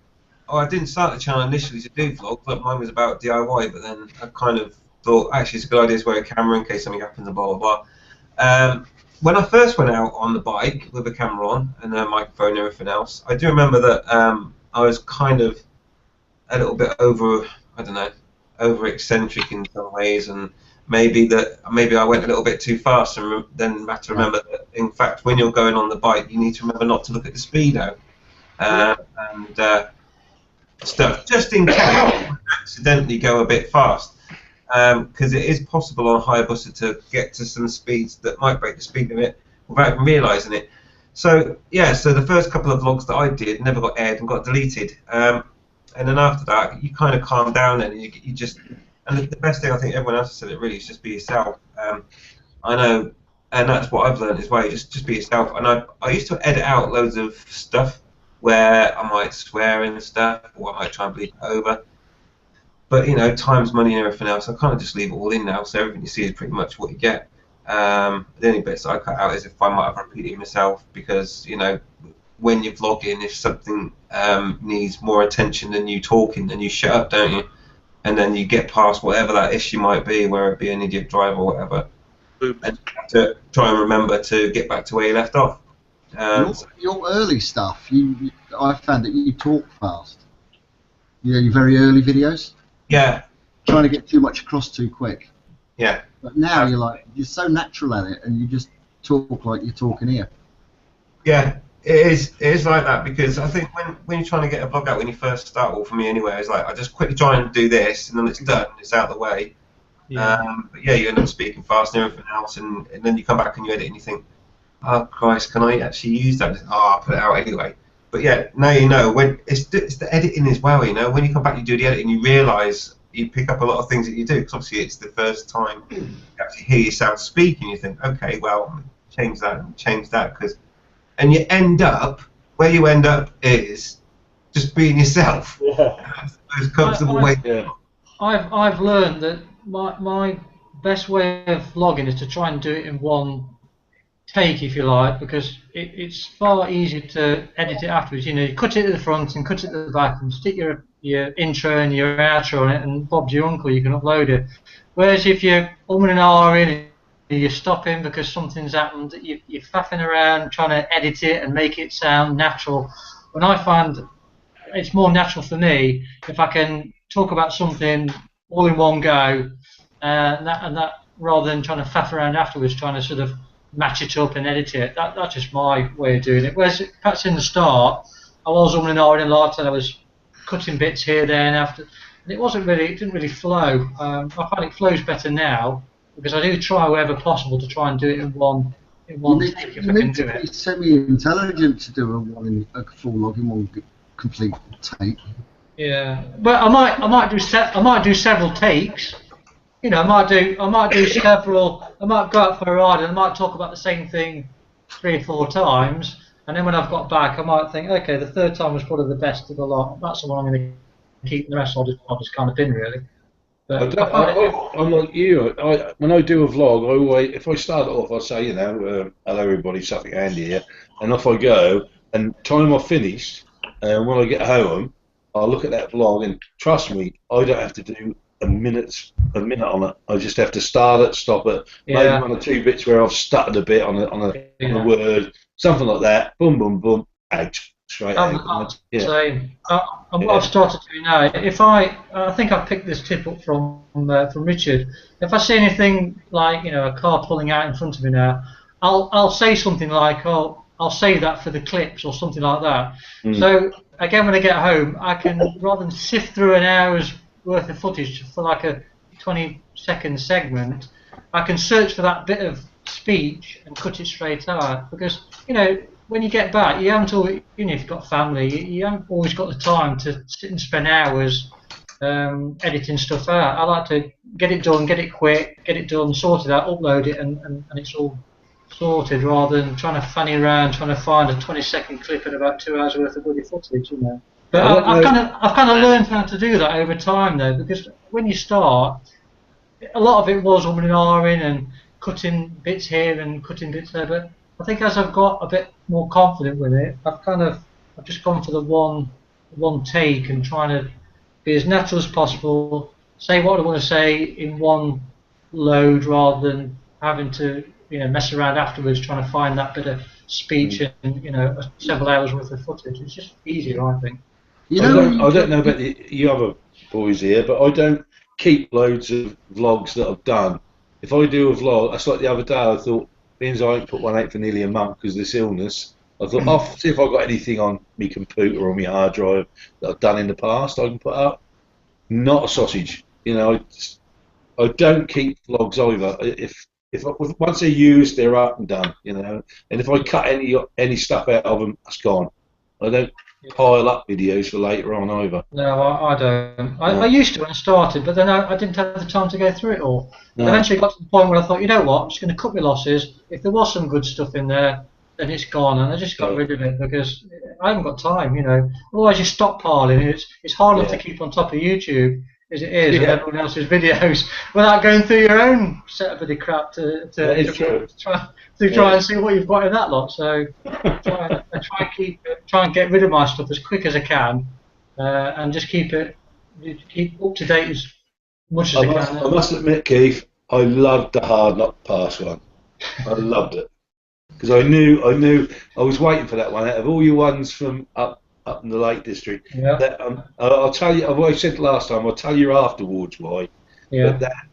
Oh, I didn't start the channel initially to do vlogs, but mine was about DIY, but then I kind of thought, actually, it's a good idea to wear a camera in case something happens and blah, blah, blah. When I first went out on the bike with a camera on and a microphone and everything else, I do remember that I was kind of a little bit over eccentric in some ways, and maybe I went a little bit too fast, and then have to remember that, in fact, when you're going on the bike, you need to remember not to look at the speedo and stuff, just in case you accidentally go a bit fast. Because it is possible on a high buster to get to some speeds that might break the speed limit without even realising it. So yeah, so the first couple of vlogs that I did never got aired and got deleted. And then after that, you kind of calm down and you just. And the best thing, I think everyone else has said it really, is just be yourself. I know, and that's what I've learned as well. Just be yourself. And I used to edit out loads of stuff where I might swear and stuff, or I might try and bleep it over. But, you know, time's money and everything else. I kind of just leave it all in now, so everything you see is pretty much what you get. The only bits that I cut out is if I might have repeated myself, because, you know, when you're vlogging, if something needs more attention than you talking, then you shut up, don't you? And then you get past whatever that issue might be, whether it be an idiot driver or whatever, and to try and remember to get back to where you left off. Your early stuff, I found that you talk fast. You know, your very early videos. Yeah. Trying to get too much across too quick. Yeah. But now you're so natural at it, and you just talk like you're talking here. Yeah. It is like that because I think when you're trying to get a vlog out when you first start, or for me anyway, it's like I just quickly try and do this and then it's done, it's out of the way. But yeah, you end up speaking fast and everything else, and then you come back and you edit and you think, oh Christ, can I actually use that? Oh, I'll put it out anyway. But yeah, now you know when it's the editing as well. You know, when you come back, you do the editing, you realise you pick up a lot of things that you do because obviously it's the first time you actually hear yourself speak, and you think, okay, well, change that and change that and you end up where you end up is just being yourself. Yeah. Most comfortable way. Yeah. I've learned that my best way of vlogging is to try and do it in one take, if you like, because it's far easier to edit it afterwards. You know, you cut it at the front and cut it at the back and stick your intro and your outro on it, and Bob's your uncle, you can upload it. Whereas if you're and ahhing, you're stopping because something's happened, you're faffing around trying to edit it and make it sound natural. When I find it's more natural for me if I can talk about something all in one go, and that rather than trying to faff around afterwards, trying to sort of match it up and edit it. That's just my way of doing it. Whereas perhaps in the start, I was and ahhing a lot, and I was cutting bits here, there, and after, and it didn't really flow. I find it flows better now because I do try wherever possible to try and do it in one take if I can do it. It's semi-intelligent to do a full log in one complete take. Yeah, but I might do several takes. You know, I might do several. I might go out for a ride and I might talk about the same thing 3 or 4 times, and then when I've got back, I might think, okay, the third time was probably the best of the lot. That's the one I'm going to keep. The rest I'll just kind of bin really. But I'm like you. When I do a vlog, if I start it off, I say, you know, hello everybody, Suffolk Andy here, and off I go. And time I've finished, and when I get home, I'll look at that vlog, and trust me, I don't have to do a minute on it. I just have to start it, stop it, maybe 1 or 2 bits where I've stuttered a bit on a word, something like that. Boom, boom, boom, out. Straight out. What I've started doing now, if I think I picked this tip up from Richard. If I see anything like, you know, a car pulling out in front of me now, I'll say something like, oh, I'll save that for the clips or something like that. So again, when I get home, I can, rather than sift through an hour's worth of footage for like a 20-second segment, I can search for that bit of speech and cut it straight out. Because, you know, when you get back, you haven't always, you know, if you've got family, you haven't always got the time to sit and spend hours editing stuff out. I like to get it done, get it quick, get it done, sort it out, upload it, and it's all sorted, rather than trying to fanny around trying to find a 20-second clip in about 2 hours worth of bloody footage, you know. But I've kind of learned how to do that over time though, because when you start, a lot of it was ahhing and cutting bits here and cutting bits there. But I think as I've got a bit more confident with it, I've just gone for the one take and trying to be as natural as possible, say what I want to say in one load, rather than having to, you know, mess around afterwards trying to find that bit of speech and, you know, several hours worth of footage. It's just easier, I think. You know, I don't know about you other boys here, but I don't keep loads of vlogs that I've done. If I do a vlog, that's like the other day, I thought, being as I ain't put one out for nearly a month because of this illness, I thought, I'll see if I've got anything on my computer or my hard drive that I've done in the past I can put up. Not a sausage. You know, I don't keep vlogs over. If once they're used, they're up and done, you know. And if I cut any stuff out of them, that's gone. I don't pile up videos for later on either. No, I don't. I used to when I started, but then I didn't have the time to go through it all. No. Eventually got to the point where I thought, you know what, I'm just going to cut my losses. If there was some good stuff in there, then it's gone, and I just got rid of it because I haven't got time, you know. Otherwise, you stockpiling. It's hard enough to keep on top of YouTube as it is, and everyone else's videos, without going through your own set of bloody crap to try and see what you've got in that lot. So try and get rid of my stuff as quick as I can, and just keep up to date as much as I can. I must admit, Keith, I loved the Hard Knock Pass one. I loved it because I knew I was waiting for that one out of all your ones from up in the Lake District. Yeah. That, I'll tell you. I've always said last time. I'll tell you afterwards why. Yeah. But that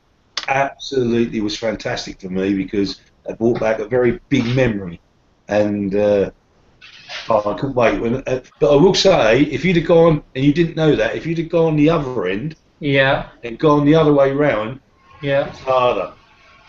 absolutely was fantastic for me because it brought back a very big memory, and Oh, I couldn't wait. But I will say, if you'd have gone, and you didn't know that, if you'd have gone the other end Yeah. and gone the other way round, Yeah. it's harder.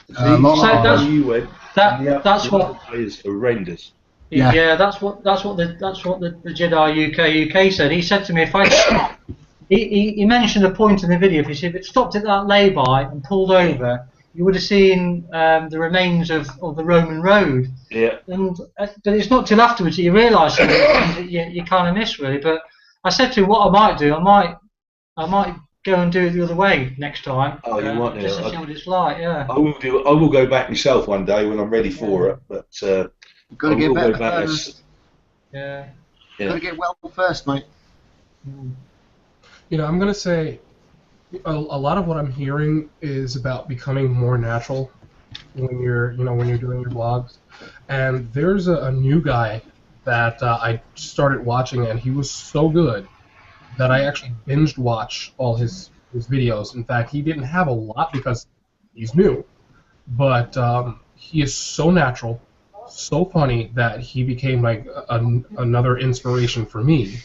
Lot So harder. You went. That's what. Is horrendous. Yeah, that's what the Jedi UK said. He said to me, if I stopped, he mentioned a point in the video. He said, if it stopped at that lay-by and pulled over, you would have seen the remains of the Roman road. Yeah. And but it's not till afterwards that you realise that you kind of miss really. But I said to him, what I might do, I might go and do it the other way next time. Oh, you might just to see what it's like. Yeah. I will go back myself one day when I'm ready for it. But You've got to get better back first. Yeah. Got to get well first, mate. You know, I'm gonna say a lot of what I'm hearing is about becoming more natural when you're doing your vlogs. And there's a new guy that I started watching, and he was so good that I actually binged watch all his videos. In fact, he didn't have a lot because he's new, but he is so natural, so funny that he became like another inspiration for me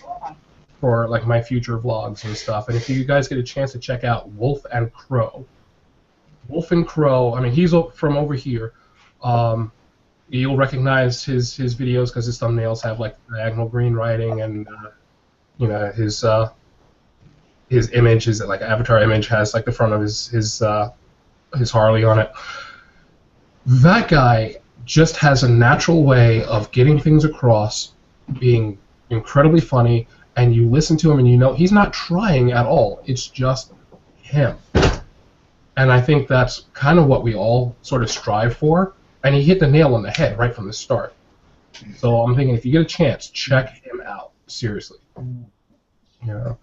for like my future vlogs and stuff. And if you guys get a chance to check out Wolf and Crow, I mean, he's from over here. You'll recognize his videos because his thumbnails have like diagonal green writing, and you know, his image, his like avatar image has like the front of his Harley on it. That guy just has a natural way of getting things across, being incredibly funny, and you listen to him and you know he's not trying at all. It's just him. And I think that's kind of what we all sort of strive for. And he hit the nail on the head right from the start. So I'm thinking, if you get a chance, check him out. Seriously. You know.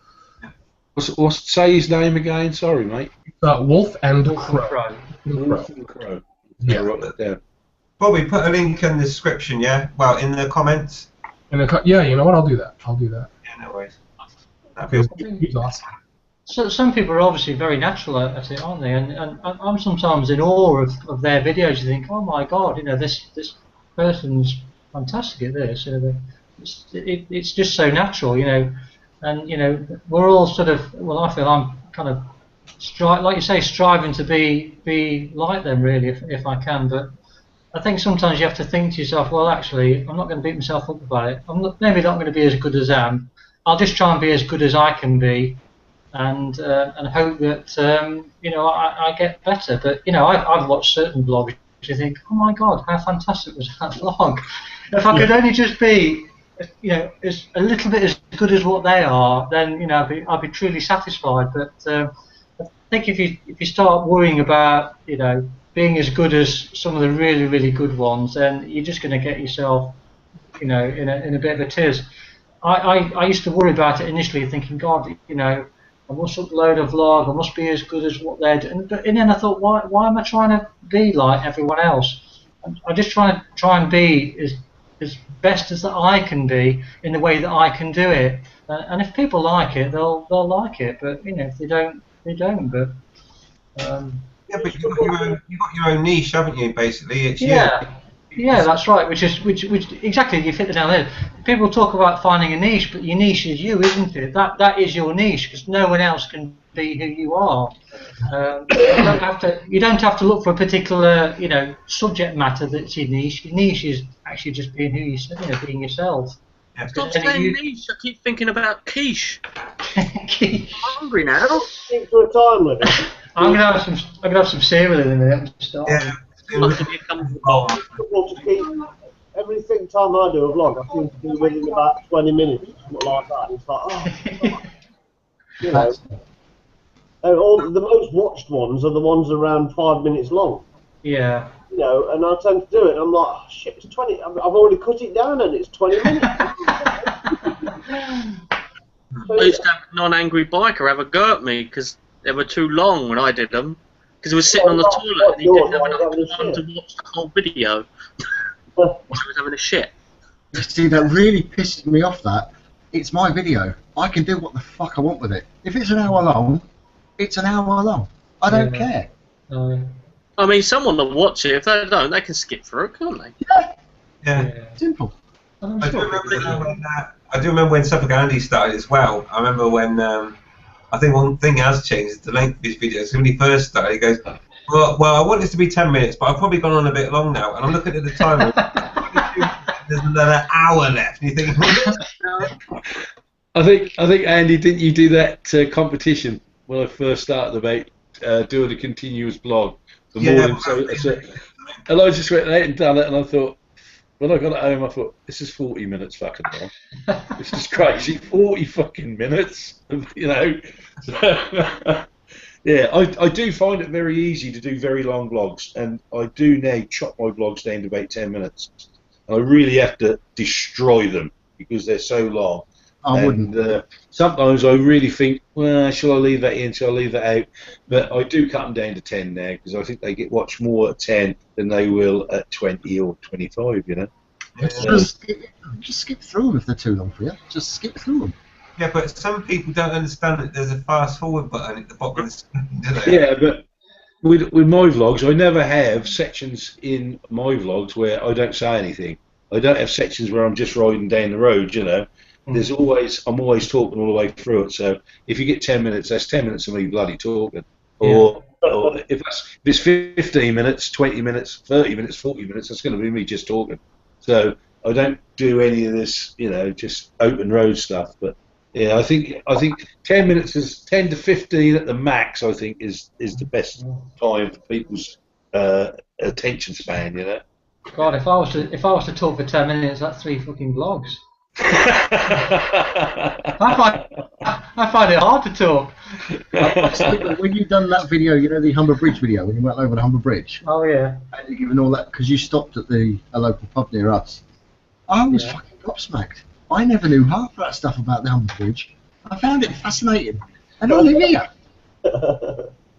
Say his name again. Sorry, mate. Wolf and Crow. Wolf and Crow. Yeah. Write that down. Bobby, put a link in the description, yeah? Well, in the comments. Yeah, you know what? I'll do that. Yeah, no worries. That feels He's awesome. So some people are obviously very natural at it, aren't they? And I'm sometimes in awe of their videos. You think, oh my God, you know, this person's fantastic at this. You know, it's just so natural, you know. And you know, we're all sort of, well, I feel I'm kind of like you say, striving to be like them, really, if I can. But I think sometimes you have to think to yourself, well, actually, I'm not going to beat myself up about it. Maybe not going to be as good as them. I'll just try and be as good as I can be, and hope that you know, I get better. But you know, I've watched certain vlogs. You think, oh my God, how fantastic was that vlog? If I could only just be, you know, as a little bit as good as what they are, then you know, I'd be truly satisfied. But I think if you start worrying about, you know, being as good as some of the really, really good ones, then you're just going to get yourself, you know, in a bit of a tiz. I used to worry about it initially, thinking, God, you know, I must upload a vlog, I must be as good as what they're doing. But in the end, I thought, why am I trying to be like everyone else? I just try and be as best as that I can be in the way that I can do it. And if people like it, they'll like it. But you know, if they don't, they don't. But yeah, but you've got your own niche, haven't you? Basically, it's yeah. Yeah, that's right. Which exactly, you hit the nail there. People talk about finding a niche, but your niche is you, isn't it? That is your niche, because no one else can be who you are. You don't have to look for a particular, you know, subject matter that's your niche. Your niche is actually just being who you know, being yourself. Yeah. Stop saying niche. I keep thinking about quiche. Quiche. I'm hungry now. Stick to a time limit. I'm gonna have some cereal in a minute. Yeah. Every single time I do a vlog, I seem to do within about 20 minutes, something like that. It's like, oh, you know, the most watched ones are the ones around 5 minutes long. Yeah. You know, and I tend to do it, and I'm like, oh, shit, it's 20. I've already cut it down, and it's 20 minutes. I used to have a non-angry biker have a go at me because they were too long when I did them. Because he was sitting on the toilet and he didn't have enough time to watch the whole video. While he was having a shit. See, that really pisses me off. That it's my video. I can do what the fuck I want with it. If it's an hour long, it's an hour long. I don't care. I mean, someone will watch it. If they don't, they can skip through it, can't they? Yeah. Yeah. Simple. I'm I do sure remember people do. when I do remember when Suffolk Andy started as well. I remember when I think one thing has changed is the length of his videos. So when he first started, he goes, "Well, I want this to be 10 minutes, but I've probably gone on a bit long now." And I'm looking at the timer. There's another hour left. And you think, I think Andy, didn't you do that competition when I first started about doing a continuous blog? The morning, and I just went out and done it, and I thought, when I got it home, I thought, this is 40 minutes fucking long. This is crazy, 40 fucking minutes, you know. Yeah, I do find it very easy to do very long vlogs, and I do now chop my vlogs down to about 10 minutes. I really have to destroy them because they're so long. I wouldn't. Sometimes I really think, well, shall I leave that in? Shall I leave that out? But I do cut them down to 10 now because I think they get watched more at 10 than they will at 20 or 25. You know. Just skip through them if they're too long for you. Just skip through them. yeah, but some people don't understand that there's a fast forward button at the bottom of the screen, do they? Yeah, but with my vlogs, I never have sections in my vlogs where I don't say anything. I don't have sections where I'm just riding down the road. You know. There's always, I'm always talking all the way through it. So if you get 10 minutes, that's 10 minutes of me bloody talking. Or if it's 15 minutes, 20 minutes, 30 minutes, 40 minutes, that's going to be me just talking. So I don't do any of this, you know, just open road stuff. But yeah, I think 10 minutes is 10 to 15 at the max. I think is the best time for people's attention span. You know. God, if I was to talk for 10 minutes, that's 3 fucking vlogs. I find it hard to talk. When you've done that video, you know, the Humber Bridge video, when you went over the Humber Bridge. Oh yeah. And you're giving all that because you stopped at a local pub near us. I was fucking gobsmacked. I never knew half that stuff about the Humber Bridge. I found it fascinating, and I live here.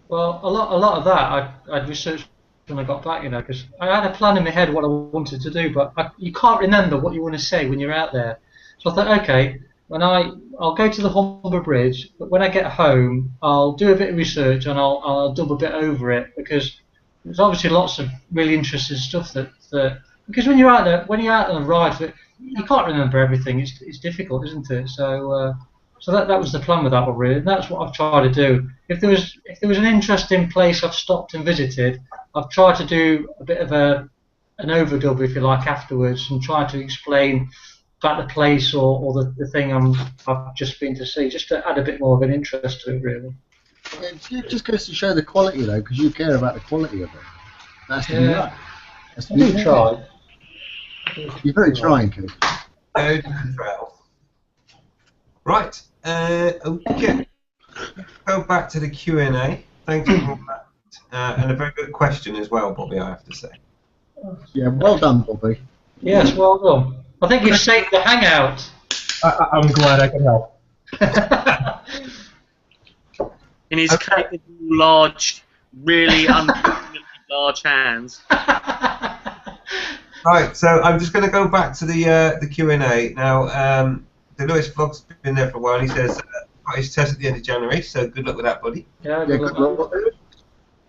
Well, a lot of that I'd researched when I got back, you know, because I had a plan in my head what I wanted to do, but you can't remember what you want to say when you're out there. So I thought, okay, I'll go to the Humber Bridge, but when I get home, I'll do a bit of research and I'll dub a bit over it because there's obviously lots of really interesting stuff that because when you're out on a ride, you can't remember everything. It's difficult, isn't it? So that was the plan with that one, really, and that's what I've tried to do. If there was an interesting place I've stopped and visited, I've tried to do a bit of an overdub, if you like, afterwards, and try to explain about the place or the thing I've just been to see, just to add a bit more of an interest to it, really. It just goes to show the quality, though, because you care about the quality of it. That's to be right. That's to I be do try. You're very trying, Keith. Right. Okay. Go back to the Q&A. Thank you for that. And a very good question as well, Bobby, I have to say. Yeah, well done, Bobby. Yes, well done. I think you've saved the hangout. I'm glad I can help. In his capable, large, really unfortunately large hands. Right, so I'm just going to go back to the Q&A. Now, the Lewis vlog's been there for a while. He says got his test at the end of January, so good luck with that, buddy. Yeah, Yeah, good luck.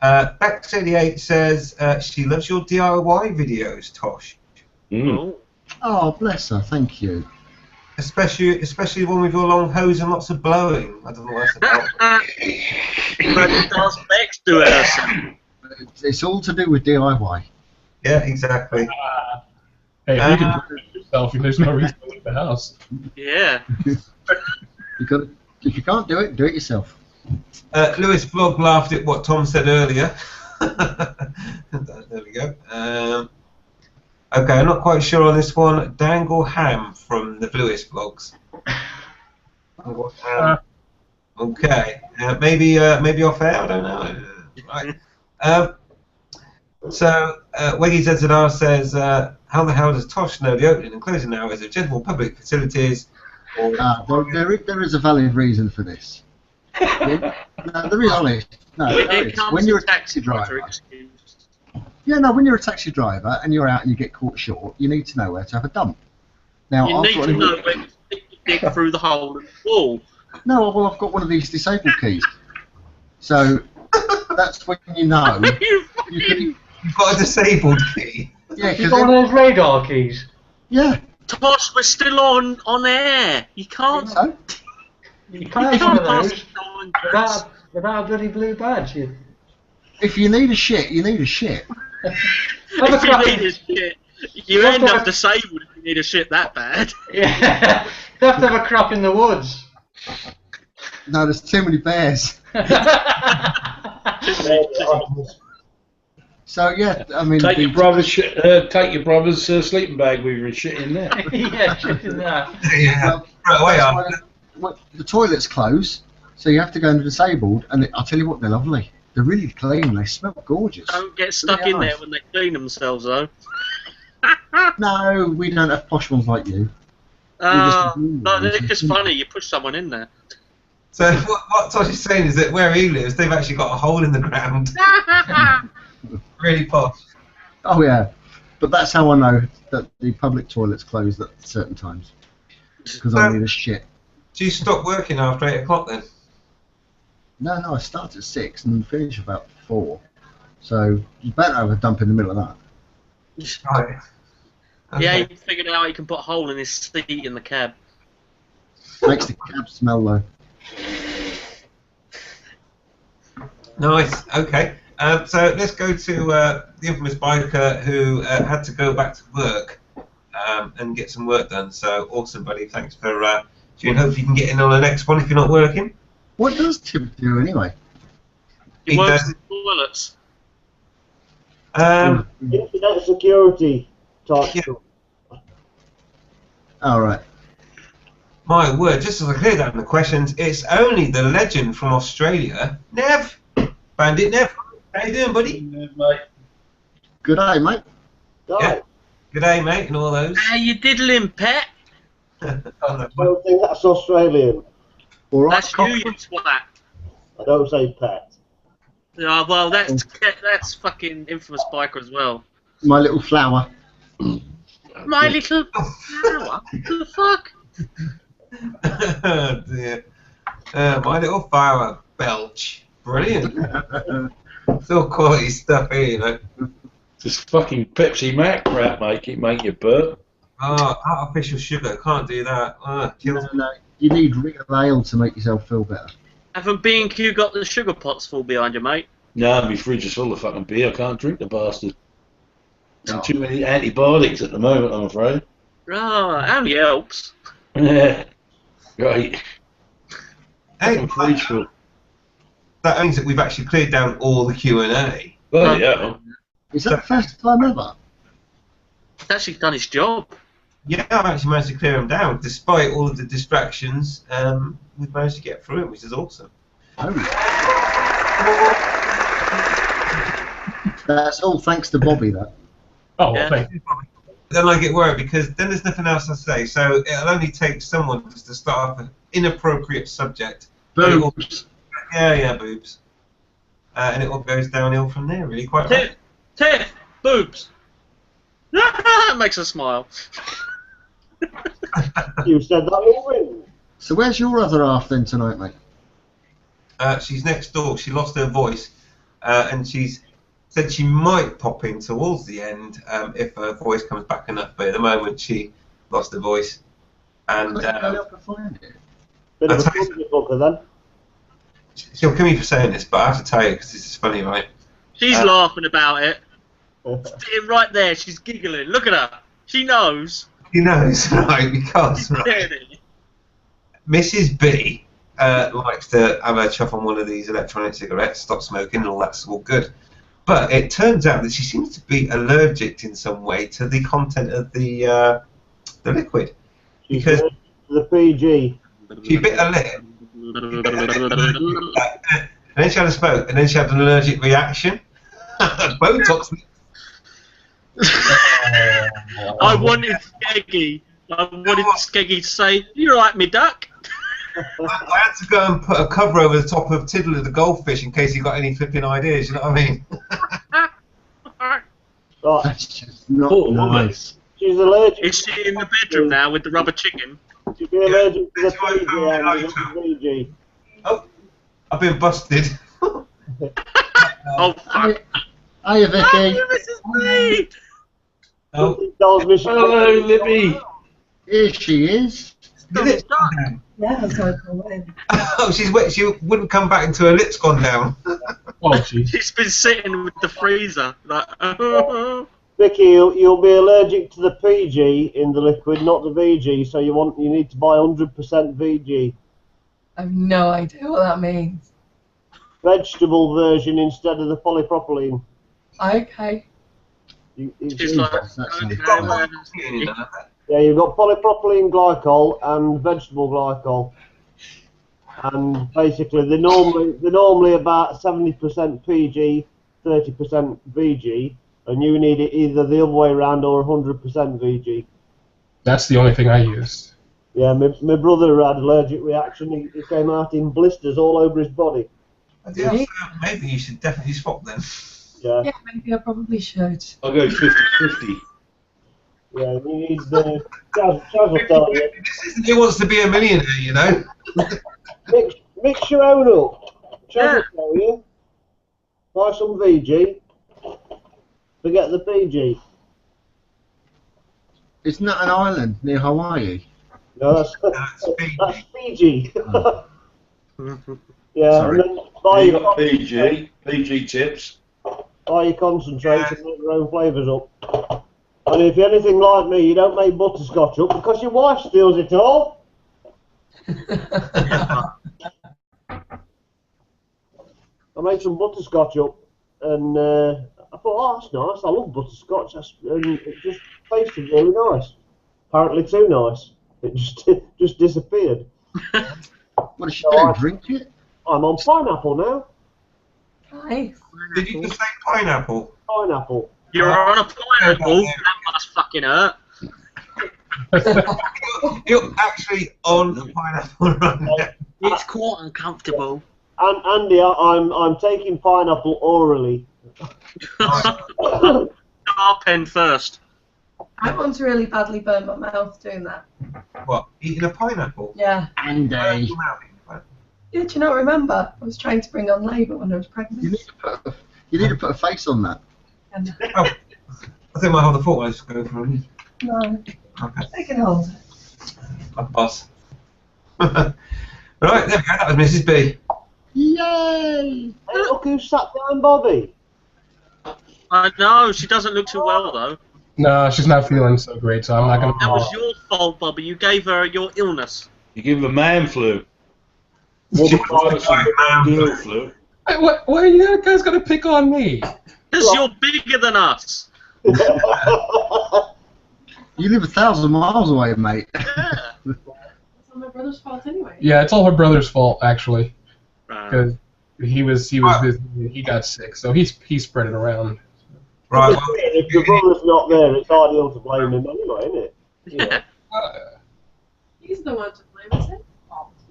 Back88 says she loves your DIY videos, Tosh. Oh. Oh, bless her. Thank you. Especially the one with your long hose and lots of blowing. I don't know what that's about. He does next to us. It's all to do with DIY. Yeah, exactly. Hey, if you can do it yourself, there's no reason to leave the house. Yeah. If you can't do it yourself. Lewis Vlog laughed at what Tom said earlier. There we go. Okay, I'm not quite sure on this one. Dangle Ham from the Lewis Vlogs. Dangle Ham. Okay, maybe off air. I don't know. Right. So Weggy ZZR says, how the hell does Tosh know the opening and closing hours of general public facilities? Or Well, there is a valid reason for this. No, there is honest. No, there is. When you're a taxi driver. Yeah, no, when you're a taxi driver and you're out and you get caught short, you need to know where to have a dump. Now, You need to know when to stick your dick through the hole in the wall. No, well, I've got one of these disabled keys. So that's when you know. You've got a disabled key. Yeah, You've got one of those radar keys. Yeah. Tosh, we're still on air. You can't. So? You You can't can't lose ask someone. without a bloody blue badge. If you need a shit, you need a shit. If you need a shit, you end up disabled if you need a shit that bad. Yeah, you have to have a crap in the woods. No, there's too many bears. So yeah, I mean, Take your brother's sleeping bag with you and shit in there. Yeah, shit in that. Yeah. Well, Right away that's why the toilets close, so you have to go into disabled. And I'll tell you what, they're lovely. They're really clean. They smell gorgeous. Don't get stuck in there when they clean themselves, though. No, we don't have posh ones like you. No, they're just funny. You push someone in there. So what Tosh is saying is that where he lives, they've actually got a hole in the ground. Really posh. Oh yeah, but that's how I know that the public toilets close at certain times because I need a shit. Do you stop working after 8 o'clock then? No, I start at 6 and finish about 4. So you better have a dump in the middle of that. Right. Okay. Yeah, he figured out he can put a hole in his seat in the cab. Makes the cab smell though. Nice. Okay. So let's go to the infamous biker who had to go back to work and get some work done. So awesome, buddy. Thanks for tuning. Hope you can get in on the next one if you're not working. What does Tim do anyway? He works in toilets. Internet security type Yeah. stuff. All right. My word, just as I clear down the questions, it's only the legend from Australia, Nev. Bandit Nev. How you doing, buddy? Mate. Good day, mate. Yeah. Good day, mate, and all those. How you diddling, pet? I don't think that's Australian. All right. That's you, you twat. I don't say pet. Yeah, well, that's fucking infamous biker as well. My little flower. My little flower? What the fuck? Oh, dear. My little flower belch. Brilliant. It's all quality stuff here, you know. Just fucking Pepsi Mac crap, mate. Keep making you burp. Oh, artificial sugar. Can't do that. Kills me. No, you need real ale to make yourself feel better. Haven't B&Q got the sugar pots full behind you, mate? No, my fridge is full of fucking beer. I can't drink the bastard. There's too many antibiotics at the moment, I'm afraid. Ah, only helps. Yeah. Right. Hey, Fridge full. that means that we've actually cleared down all the Q&A. Well, yeah. Is that the first time ever? He's actually done his job. Yeah, I've actually managed to clear them down. Despite all of the distractions, we've managed to get through it, which is awesome. Oh. That's all thanks to Bobby, that. Oh, well, Yeah. thank you. Then I get worried because then there's nothing else to say. So it'll only take someone just to start off an inappropriate subject. Boobs. Yeah, boobs. And it all goes downhill from there, really, quite right. Tiff, boobs. Makes her smile. You said that already. So where's your other half then tonight, mate? She's next door. She lost her voice, and she's said she might pop in towards the end if her voice comes back enough. But at the moment, she lost her voice, and Can't you go up and find it? Bit of a I'll tell you- budget booker then. she'll kill me for saying this, but I have to tell you because this is funny, right? She's laughing about it. Sitting right there, she's giggling. Look at her. She knows. He knows, right? Because right, Mrs. B likes to have a chuff on one of these electronic cigarettes, stop smoking, and all that's all good. But it turns out that she seems to be allergic in some way to the content of the liquid. She's Because allergic to the PG. she bit her lip, and then she had a smoke, and then she had an allergic reaction. Botox. I wanted Skeggy to say, "You right, me duck?" I had to go and put a cover over the top of Tiddler the goldfish in case he got any flipping ideas, you know what I mean? Right. That's just not Oh, nice. She's allergic. Is she in the bedroom now with the rubber chicken? She's been allergic to the That's why PG I'm and allowed the to. PG. Oh, I've been busted. Oh fuck! Hiya, Vicky. Mrs. Reed! Oh, Tells me she- Hello, Libby. Here she is. Your lips gone down. Yeah, that's how I call it. Oh, she's wet. She wouldn't come back until her lips gone down. Oh, jeez. She's been sitting with the freezer. Like, Vicky, you'll be allergic to the PG in the liquid, not the VG. So you need to buy 100% VG. I have no idea what that means. Vegetable version instead of the polypropylene. Okay. she's like, That's okay, sounds well, Yeah, you've got polypropylene glycol and vegetable glycol. And basically, they're normally about 70% PG, 30% VG, and you need it either the other way around or 100% VG. That's the only thing I used. Yeah, my brother had allergic reaction. He came out in blisters all over his body. Yeah, so maybe you should definitely swap then. Yeah, Yeah, maybe I probably should. I'll go 50-50. yeah. You need the Chaz will tell you. This isn't Who Wants to Be a Millionaire, you know. Mix your own up. Chaz Yeah. will tell you. Buy some VG. Forget the PG. Isn't that an island near Hawaii? No, that's Fiji. Fiji. Yeah, Sorry. and then buy You your, got PG tips. buy your concentrates and make your own flavours up. And if you're anything like me, you don't make butterscotch up because your wife steals it all. I made some butterscotch up, and I thought, oh, that's nice. I love butterscotch, and it just tasted really nice. Apparently too nice. It just disappeared. What does she No, do? Drink it? I'm on pineapple now. Nice. Did you just say pineapple? Pineapple. You're on a pineapple. That must fucking hurt. You're actually on the pineapple right now. It's quite uncomfortable. And Andy, I'm taking pineapple orally. Star pen first. I once really badly burned my mouth doing that. What? Eating a pineapple? Yeah. Andy. Yeah, do you not remember? I was trying to bring on labour when I was pregnant. You need to put a face on that. And Oh, I think my whole thought was going for him. no, Okay, I can hold it. my boss. Right, there we go. That was Mrs. B. Yay! Hey, look who sat behind Bobby. I know, she doesn't look too well though. No, she's not feeling so great, so I'm not gonna. That was your fault, Bobby. You gave her your illness. You give them man flu. Well, Girl flu. Hey, why are you guys gonna pick on me? Because you're bigger than us. You live 1,000 miles away, mate. Yeah. It's not my brother's fault anyway. Yeah, it's all her brother's fault actually, Right. because he was busy and he got sick, so he spread it around. Right, well, If your brother's not there, it's ideal to blame him anyway, isn't it? Yeah. He's the one to blame,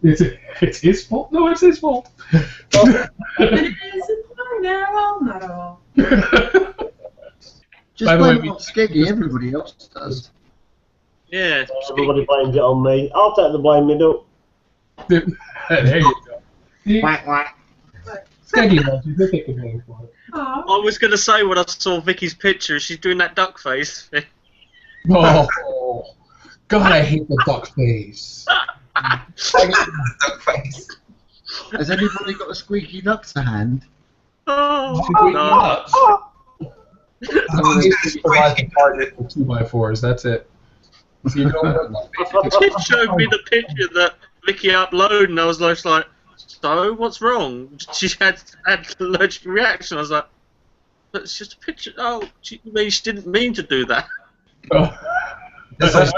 isn't it? It's his fault. No, it's his fault. It isn't mine at all. Just By the way, blame it on Skeggy, everybody else does. Yeah. Everybody blames it on me. I'll take the blame, me do. There you go. See? Whack, whack. Skeggy loves you. He'll take the blame for it. Oh, I was going to say when I saw Vicky's picture, she's doing that duck face thing. Oh, God, I hate the duck face. duck face. Has anybody got a squeaky duck to hand? Oh, Squeaky no. nuts. Provide the target for 2x4s. That's it. So you It showed me the picture that Vicky uploaded, and I was just like, so, what's wrong? She had allergic reaction. I was like, but it's just a picture. Oh, she didn't mean to do that. It's like,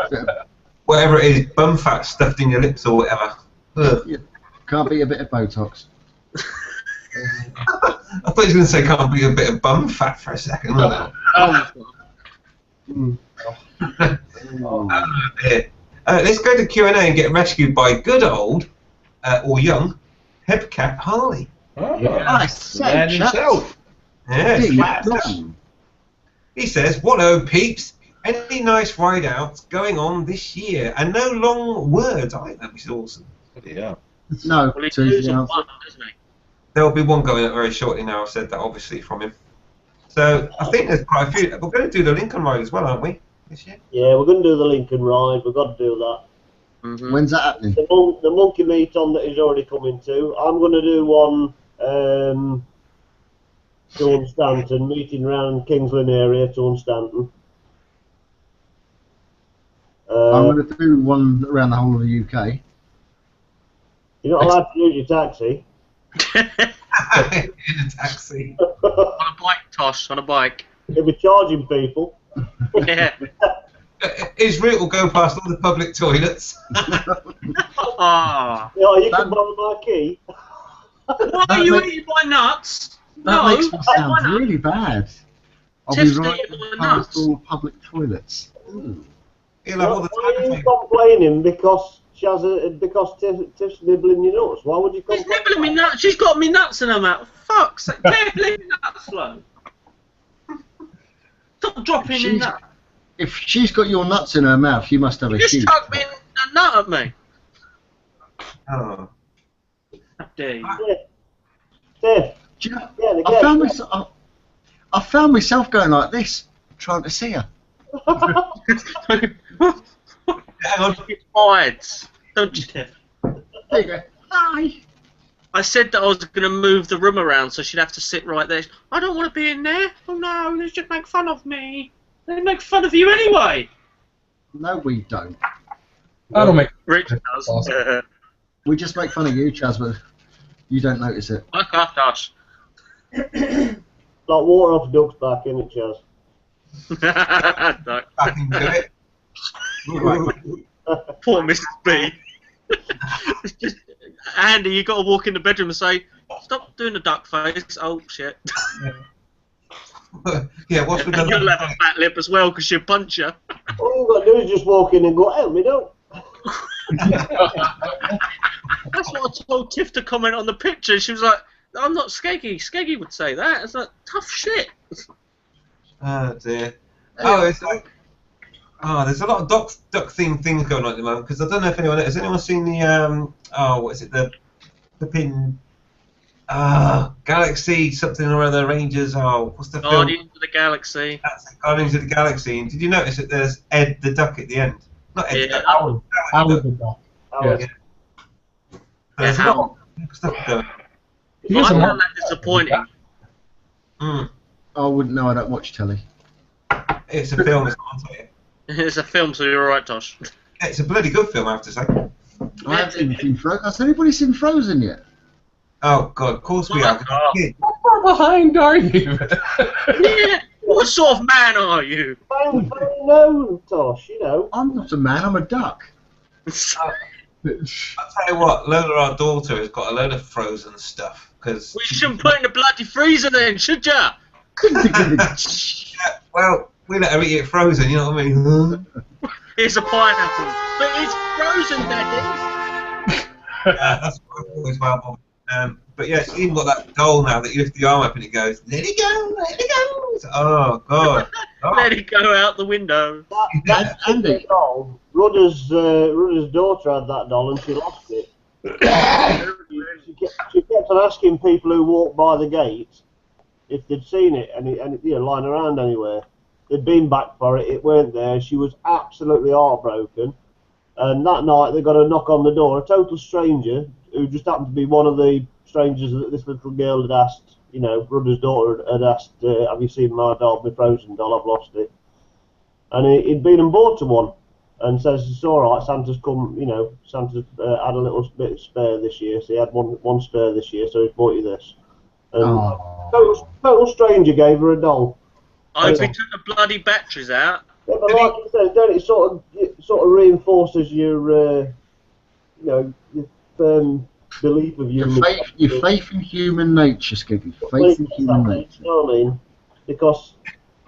whatever it is, bum fat stuffed in your lips or whatever. Ugh. Can't be a bit of Botox. I thought you were going to say can't be a bit of bum fat for a second. Wasn't it? Yeah. Let's go to Q&A and get rescued by good old, or young, Hebcat Harley. Oh, Nice. the man himself. Yes. Dear yes. God. He says, "Whatto, peeps? Any nice ride-outs going on this year? And no long words either, which is awesome. Yeah. No, Well, he to knows the one, answer. doesn't he? There will be one going up very shortly now. I've said that, obviously, from him. So I think there's quite a few. We're going to do the Lincoln ride as well, aren't we? this year? Yeah, we're going to do the Lincoln ride. We've got to do that. Mm-hmm. When's that happening? The monkey meet on that is already coming to. I'm going to do one to Unstanton, meeting around Kingsland area to Unstanton. I'm going to do one around the whole of the UK. You're not allowed to use your taxi. In a taxi. On a bike, Tosh, on a bike. You'll be charging people. Yeah. His route will go past all the public toilets. Ah. Yeah, you can borrow my key. Why are you eating my nuts? That No, makes me why sound not? really bad. I'll Tiff's be right eating my past nuts. all public toilets. Ooh. He'll have all the Why are you time. complaining because Tiff's nibbling your nuts? Why would you She's complain? nibbling me nuts. She's got me nuts in her mouth. Fuck's sake. Can't leave me nuts alone. Stop dropping me nuts. If she's got your nuts in her mouth, you must have a You just huge. chuck me a nut at me. Oh. How dare you? Tiff, Do you know, yeah, the I found myself going like this, trying to see her. Hang on. It hides, don't you, Tiff? There you go. Hi. I said that I was going to move the room around so she'd have to sit right there. I don't want to be in there. Oh no, they just make fun of me. They make fun of you anyway. No, we don't. I don't make. Rich does. Awesome. We just make fun of you, Chaz, but you don't notice it. Fuck off, Tosh. Like water off a duck's back, isn't it, Chaz? No. Back into it. Poor Mrs. B. It's just, Andy, you got to walk in the bedroom and say, "Stop doing the duck face." Oh shit! Yeah, what's with And you'll the have a fat lip as well because she'll punch you. All you've got to do is just walk in and go, help me, don't. That's what I told Tiff to comment on the picture. She was like, "I'm not Skeggy. Skeggy would say that." It's like tough shit. Oh dear. Oh, it's like. Oh, there's a lot of duck themed things going on at the moment because I don't know if anyone has anyone seen the what is it, the pin Galaxy something or other Rangers. Oh, what's the film? Guardians of the Galaxy. That's it, Guardians of the Galaxy. And did you notice that there's Ed the Duck at the end? Not Ed the Yeah. Duck. Howard the Duck. Oh, Yeah. There's a lot of stuff going. He I is a found monk. that disappointing. Mm. I wouldn't know. I don't watch telly. It's a film. It's not a It's a film, so you're alright, Tosh. It's a bloody good film, I have to say. I haven't even seen Frozen. Has anybody seen Frozen yet? Oh God, of course we Oh, are. 'cause God. I'm a kid. How far behind are you? Yeah. What sort of man are you? No, Tosh, you know. I'm not a man. I'm a duck. I'll tell you what, Lola, our daughter, has got a load of Frozen stuff because. We shouldn't put it in the bloody freezer then, should ya? Well, we let her eat it frozen. You know what I mean? Here's a pineapple. But it's frozen, Daddy. Yeah, that's always well. But yeah, she's even got that doll now that you lift the arm up and it goes, let it go, let it go. So, oh God. Oh. Let it go out the window. That Andy. doll, Rudder's daughter had that doll and she lost it. She kept on asking people who walked by the gate if they'd seen it and it lying around anywhere. They'd been back for it, it weren't there. She was absolutely heartbroken. And that night they got a knock on the door, a total stranger who just happened to be one of the strangers that this little girl had asked. You know, Rudder's daughter had asked, have you seen my doll, my Frozen doll? I've lost it. And he'd been and bought her one and says, it's alright, Santa's come, you know, Santa's had a little bit spare this year, so he had one spare this year, so he's bought you this. And total stranger gave her a doll. I hope he took the bloody batteries out. Yeah, but like you said, don't it sort of reinforces your, you know, your firm belief of human Your faith in human nature, Skiggy. Faith in human nature. You know what I mean? Because,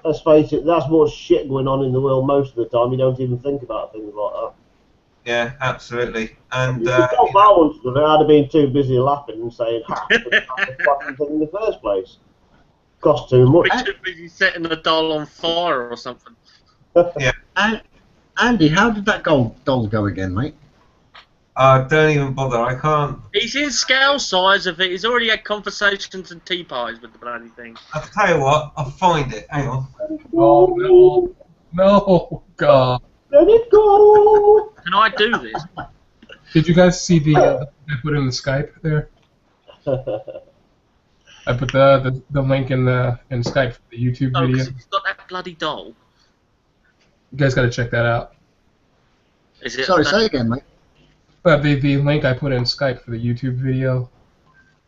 let's face it, that's more shit going on in the world most of the time. You don't even think about things like that. Yeah, absolutely. And You can't balance with it. I'd have been too busy laughing and saying, ha, that's the fucking thing in the first place. Cost too much. We're too busy setting the doll on fire or something. Andy, how did that doll go again, mate? don't even bother. I can't. He's in scale size of it. He's already had conversations and tea pies with the bloody thing. I'll tell you what. I'll find it. Hang on. Oh no. No, God. Let it go. Can I do this? Did you guys see the I put in the Skype there? I put the link in Skype for the YouTube Oh, video. 'cause it's got that bloody doll. You guys got to check that out. Is it? Sorry, say again, mate. But the link I put in Skype for the YouTube video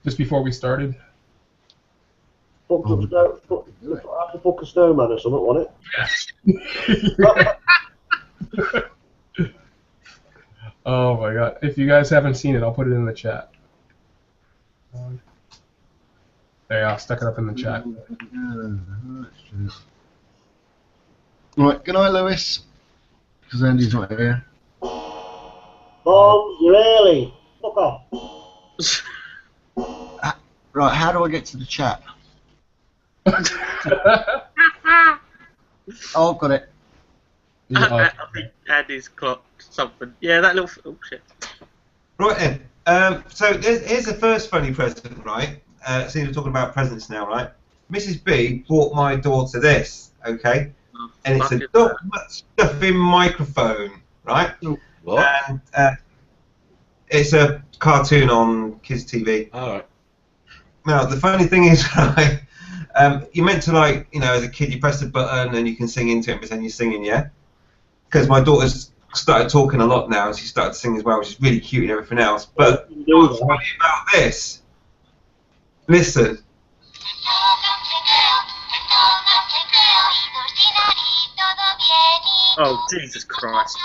just before we started. Fucked up snow. Looks like a fucking snowman or something, wasn't it? Oh my God! If you guys haven't seen it, I'll put it in the chat. There, I'll stuck it up in the chat. Right, good night, Lewis. Because Andy's not here. Bombs, you're early. Fuck off. Right, how do I get to the chat? Oh, I've got it. I think Andy's clocked something. Yeah, that little. Oh shit. Right then. So here's the first funny present, right? Seeing we're talking about presents now, right? Mrs. B bought my daughter this, okay? Oh, And it's fuck a it. dog stuffing microphone, right? What? And it's a cartoon on kids' TV. Alright. Now the funny thing is, right? You're meant to, like, you know, as a kid, you press the button and you can sing into it, pretend you're singing, yeah? Because my daughter's started talking a lot now, and she started to sing as well, which is really cute and everything else. But what's funny about this? Listen. Oh Jesus Christ!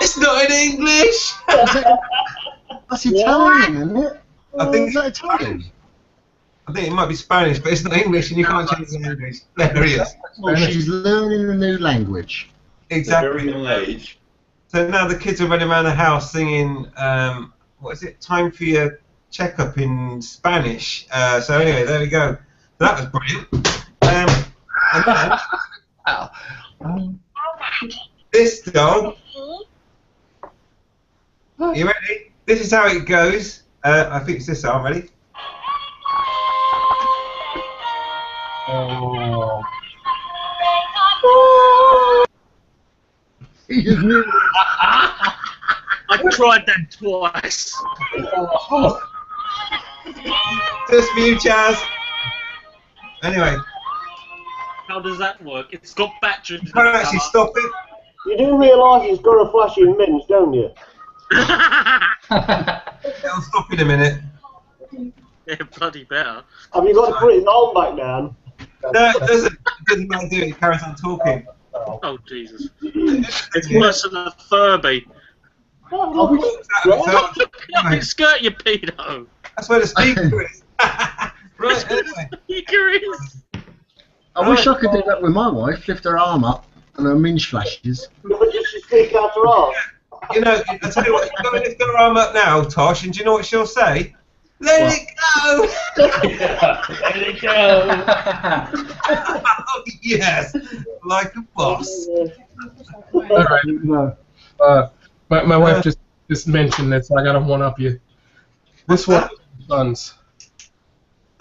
It's not in English. That's Italian, isn't it? I think Is that Italian? I think it might be Spanish, but it's not English, and you can't change the language. There he is. Well, she's learning a new language. Exactly. Very young age. So now the kids are running around the house singing, what is it? Time for your checkup in Spanish. So anyway, there we go. That was brilliant. And then this dog. You ready? This is how it goes. I think it's this arm. Ready? Oh. I tried that twice. Just for you, Chaz. Anyway, How does that work? It's got batteries. you can't actually stop it. You do realise it's got a flashing minge, don't you? It'll stop in a minute. Yeah, bloody better. Have you got to put his arm back down? No, it doesn't. It doesn't matter do it. It carries on talking. Oh Jesus! It's worse than a Furby. Anyway, Skirt, you pedo. that's where the speaker is. Right, anyway. Speaker is. I wish I could do that with my wife, lift her arm up and her minge flashes. But just to stick out her arm. You know, I tell you what, you're going to lift her arm up now, Tosh, and do you know what she'll say? Let What? it go! Let it go. Oh, yes, like a boss. All right. No. My wife just mentioned this, so I gotta one up you. This one, sons.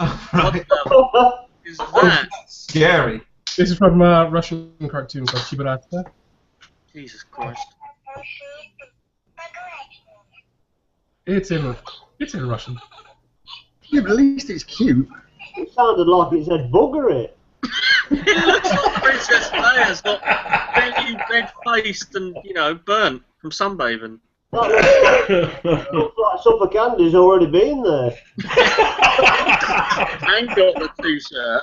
Oh, What right. the is that? That's scary. This is from a Russian cartoon called Chibarata. Jesus Christ! It's in Russian. Yeah, but at least it's cute. It sounded like it said bugger it. It looks like Princess Leia's got very red-faced and, you know, burnt from sunbathing. That looks like Suffolk Andy's already been there. And got the t-shirt.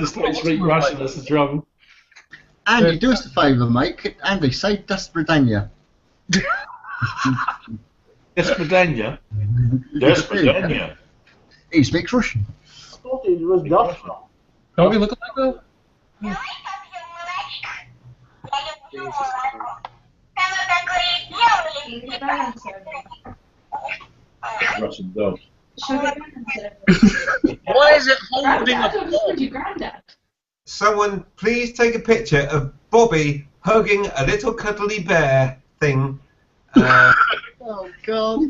Just don't speak Russian, that's the trouble. Andy, do us a favour, mate. Andy, say "Das Bredania." Despadania? Despadania. He speaks Russian. I thought it was Dustin. Don't we look like that? Jesus Christ. Russian dog. Why is it holding a ball? Your granddad. Someone, please take a picture of Bobby hugging a little cuddly bear thing. Oh God.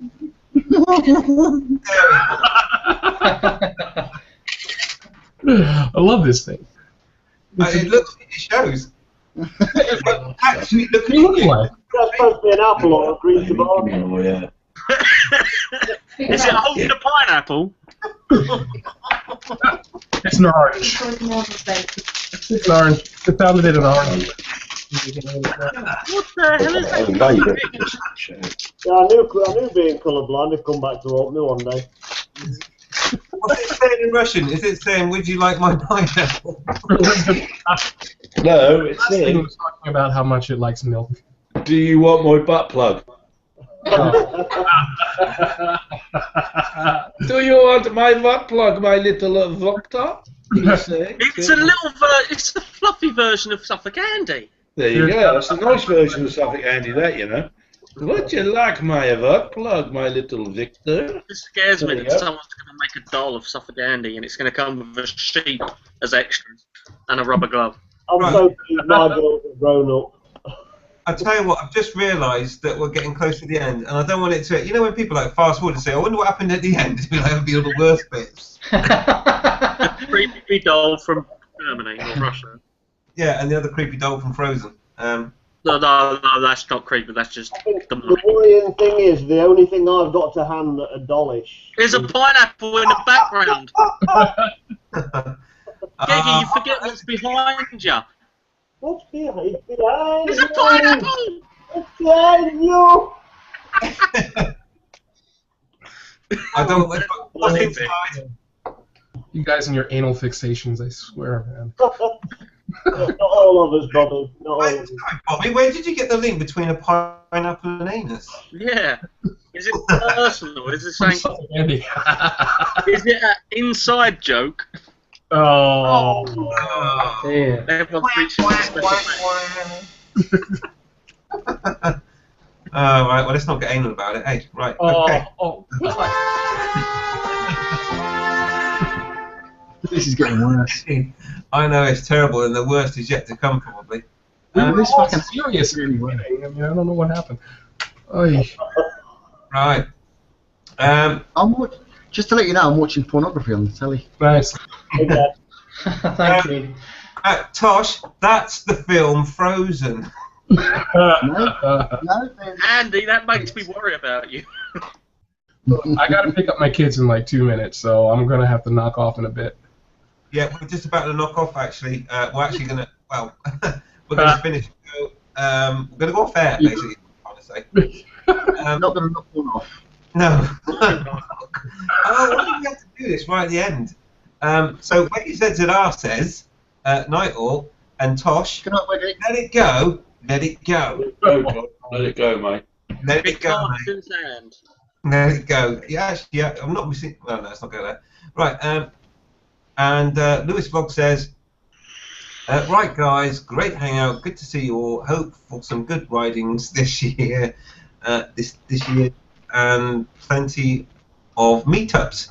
I love this thing. It shows. Actually, look at Look it. like. That's supposed to be an apple or a green tomato. Oh, yeah. Is it holding a pineapple? It's an orange. It's an orange. It sounded it an orange. What the hell is Oh, that? Yeah, I knew being colourblind would come back to haunt me one day. What's it saying in Russian? Is it saying, "Would you like my pineapple"? No, it's Last thing saying, was talking about how much it likes milk. do you want my butt plug? Do you want my butt plug, my little Victor? It's a little, it's a fluffy version of Suffolk Andy. There you go. That's a nice version of Suffolk Andy, that, you know. Would you like my butt plug, my little Victor? It scares me There you that go. someone's going to make a doll of Suffolk Andy and it's going to come with a sheep as extras and a rubber glove. I'm Right. so pleased my girls have grown up. I tell you what, I've just realised that we're getting close to the end, and I don't want it to. You know when people like fast forward and say, "I wonder what happened at the end." It'd be like, it'll be all the worst bits. Creepy doll from Germany or Russia. Yeah, and the other creepy doll from Frozen. No, that's not creepy. That's just I think the the worrying thing is the only thing I've got to hand that are dollish. There's a pineapple in the background. Geggy, you forget what's behind you. What's behind? Behind There's you? a pineapple! What's behind you? I don't. What's inside? You guys and your anal fixations, I swear, man. Not all of us, Bobby. Not all of us. Bobby, where did you get the link between a pineapple and an anus? Yeah. Is it personal? Is it saying? Andy. Is it an inside joke? Oh. Dear. Everyone's reaching for a special match. Right, well, let's not get anal about it. Hey, right, okay. This is getting worse. I know it's terrible, and the worst is yet to come, probably. This fucking Serious really winning. I mean, I don't know what happened. Oy. Right. Just to let you know, I'm watching pornography on the telly. Nice. Okay. Thank you. Tosh, that's the film Frozen. No, Andy, that makes me worry about you. I gotta pick up my kids in like 2 minutes, so I'm gonna have to knock off in a bit. Yeah, we're just about to knock off, actually. We're actually going to, well, we're going to finish. So, we're going to go off air, basically, I'm trying to say. not going to knock one off. No. Oh, why do we have to do this right at the end? So, like you said, Zadar says, night all, and Tosh, Good night, Wiggy. let it go, let it go. Let it go, mate. Let Big it go, cards mate. in his hand. Let it go. Yeah, actually, yeah, I'm not missing. Well, no, let's not go there. Right, and Lewis Vlog says, right, guys, great hangout. Good to see you all. Hope for some good ridings this year, this year, and plenty of meetups.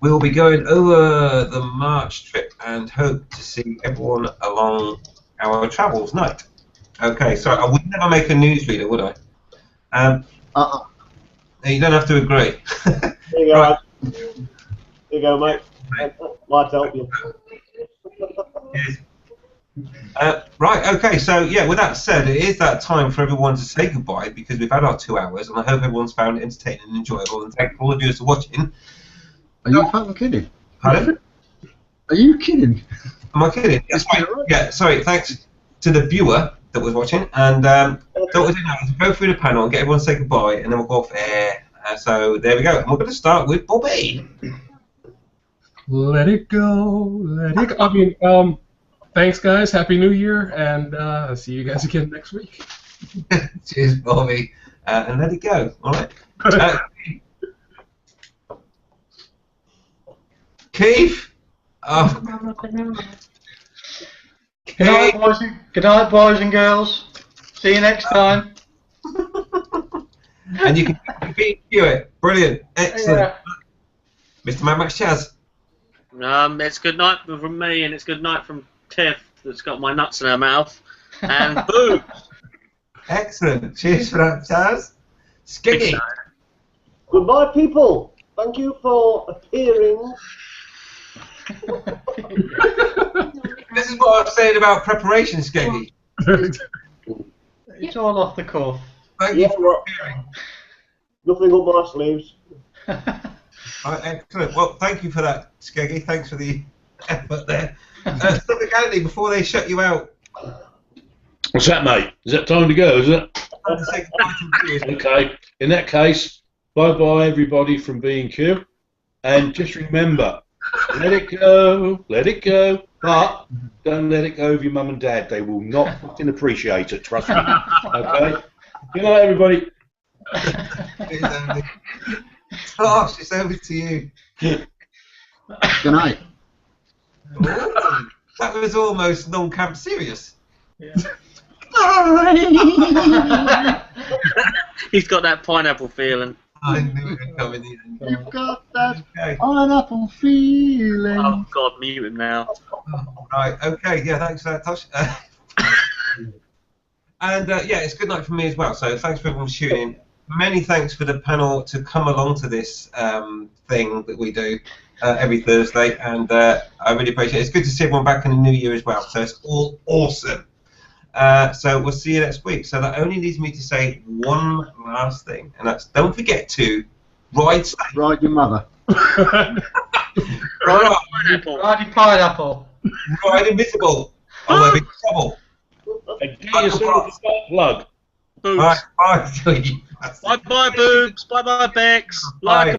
We'll be going over the March trip and hope to see everyone along our travels night. Okay, so I would never make a newsreader, would I? You don't have to agree. There you go, Right. There you go, mate. Might help you. Yes. Right, okay, so yeah, with that said, it is that time for everyone to say goodbye because we've had our 2 hours and I hope everyone's found it entertaining and enjoyable and thank all of you for watching. Are you fucking kidding? Pardon? Are you kidding? Am I kidding? Yes, right. Yeah, sorry, thanks to the viewer that was watching and so what we'll do now is go through the panel and get everyone to say goodbye and then we'll go off air. So there we go, and we're going to start with Bobby. Let it go, let it go. I mean, thanks guys, Happy New Year, and see you guys again next week. Cheers, Bobby, and let it go, alright? Keith? Oh. Good night, boys and girls. See you next time. And you can beat it. Brilliant. Excellent. Yeah. Mr. Mad Max Chaz. It's good night from me, and it's good night from Tiff, that's got my nuts in her mouth. And boo! Excellent. Cheers for that, Chaz. Skiggy. Goodbye, people. Thank you for appearing. This is what I was saying about preparation, Skeggy. It's all off the cuff. Thank Yeah, you for well, appearing. nothing up my sleeves. Excellent. Well, thank you for that, Skeggy. Thanks for the effort there. Suffolk County, before they shut you out, What's that, mate? Is that time to go, is it? I'd say goodbye to you. Okay. In that case, bye-bye, everybody from B&Q. And just remember, let it go, but don't let it go of your mum and dad. They will not fucking appreciate it, trust me. Okay? Good night, everybody. Cheers, Andy. Tosh, it's over to you. Good night. Ooh, that was almost non-camp serious. He's got that pineapple feeling. I knew it would come in the end. You've got that Okay. pineapple feeling. Oh God, mute him now. Right, okay, yeah, thanks for that, Tosh. And yeah, it's good night from me as well, so thanks for everyone tuning in. Many thanks for the panel to come along to this thing that we do every Thursday, and I really appreciate it. It's good to see everyone back in the new year as well, so it's all awesome. So we'll see you next week. So that only leaves me to say one last thing, and that's don't forget to ride safe. Ride your mother. Ride Pineapple. Ride pineapple. Ride invisible. Or we'll be in trouble. And get yourself a spark plug. Boobs. Bye. Bye. Bye bye boobs. Bye bye Bex. Bye. Like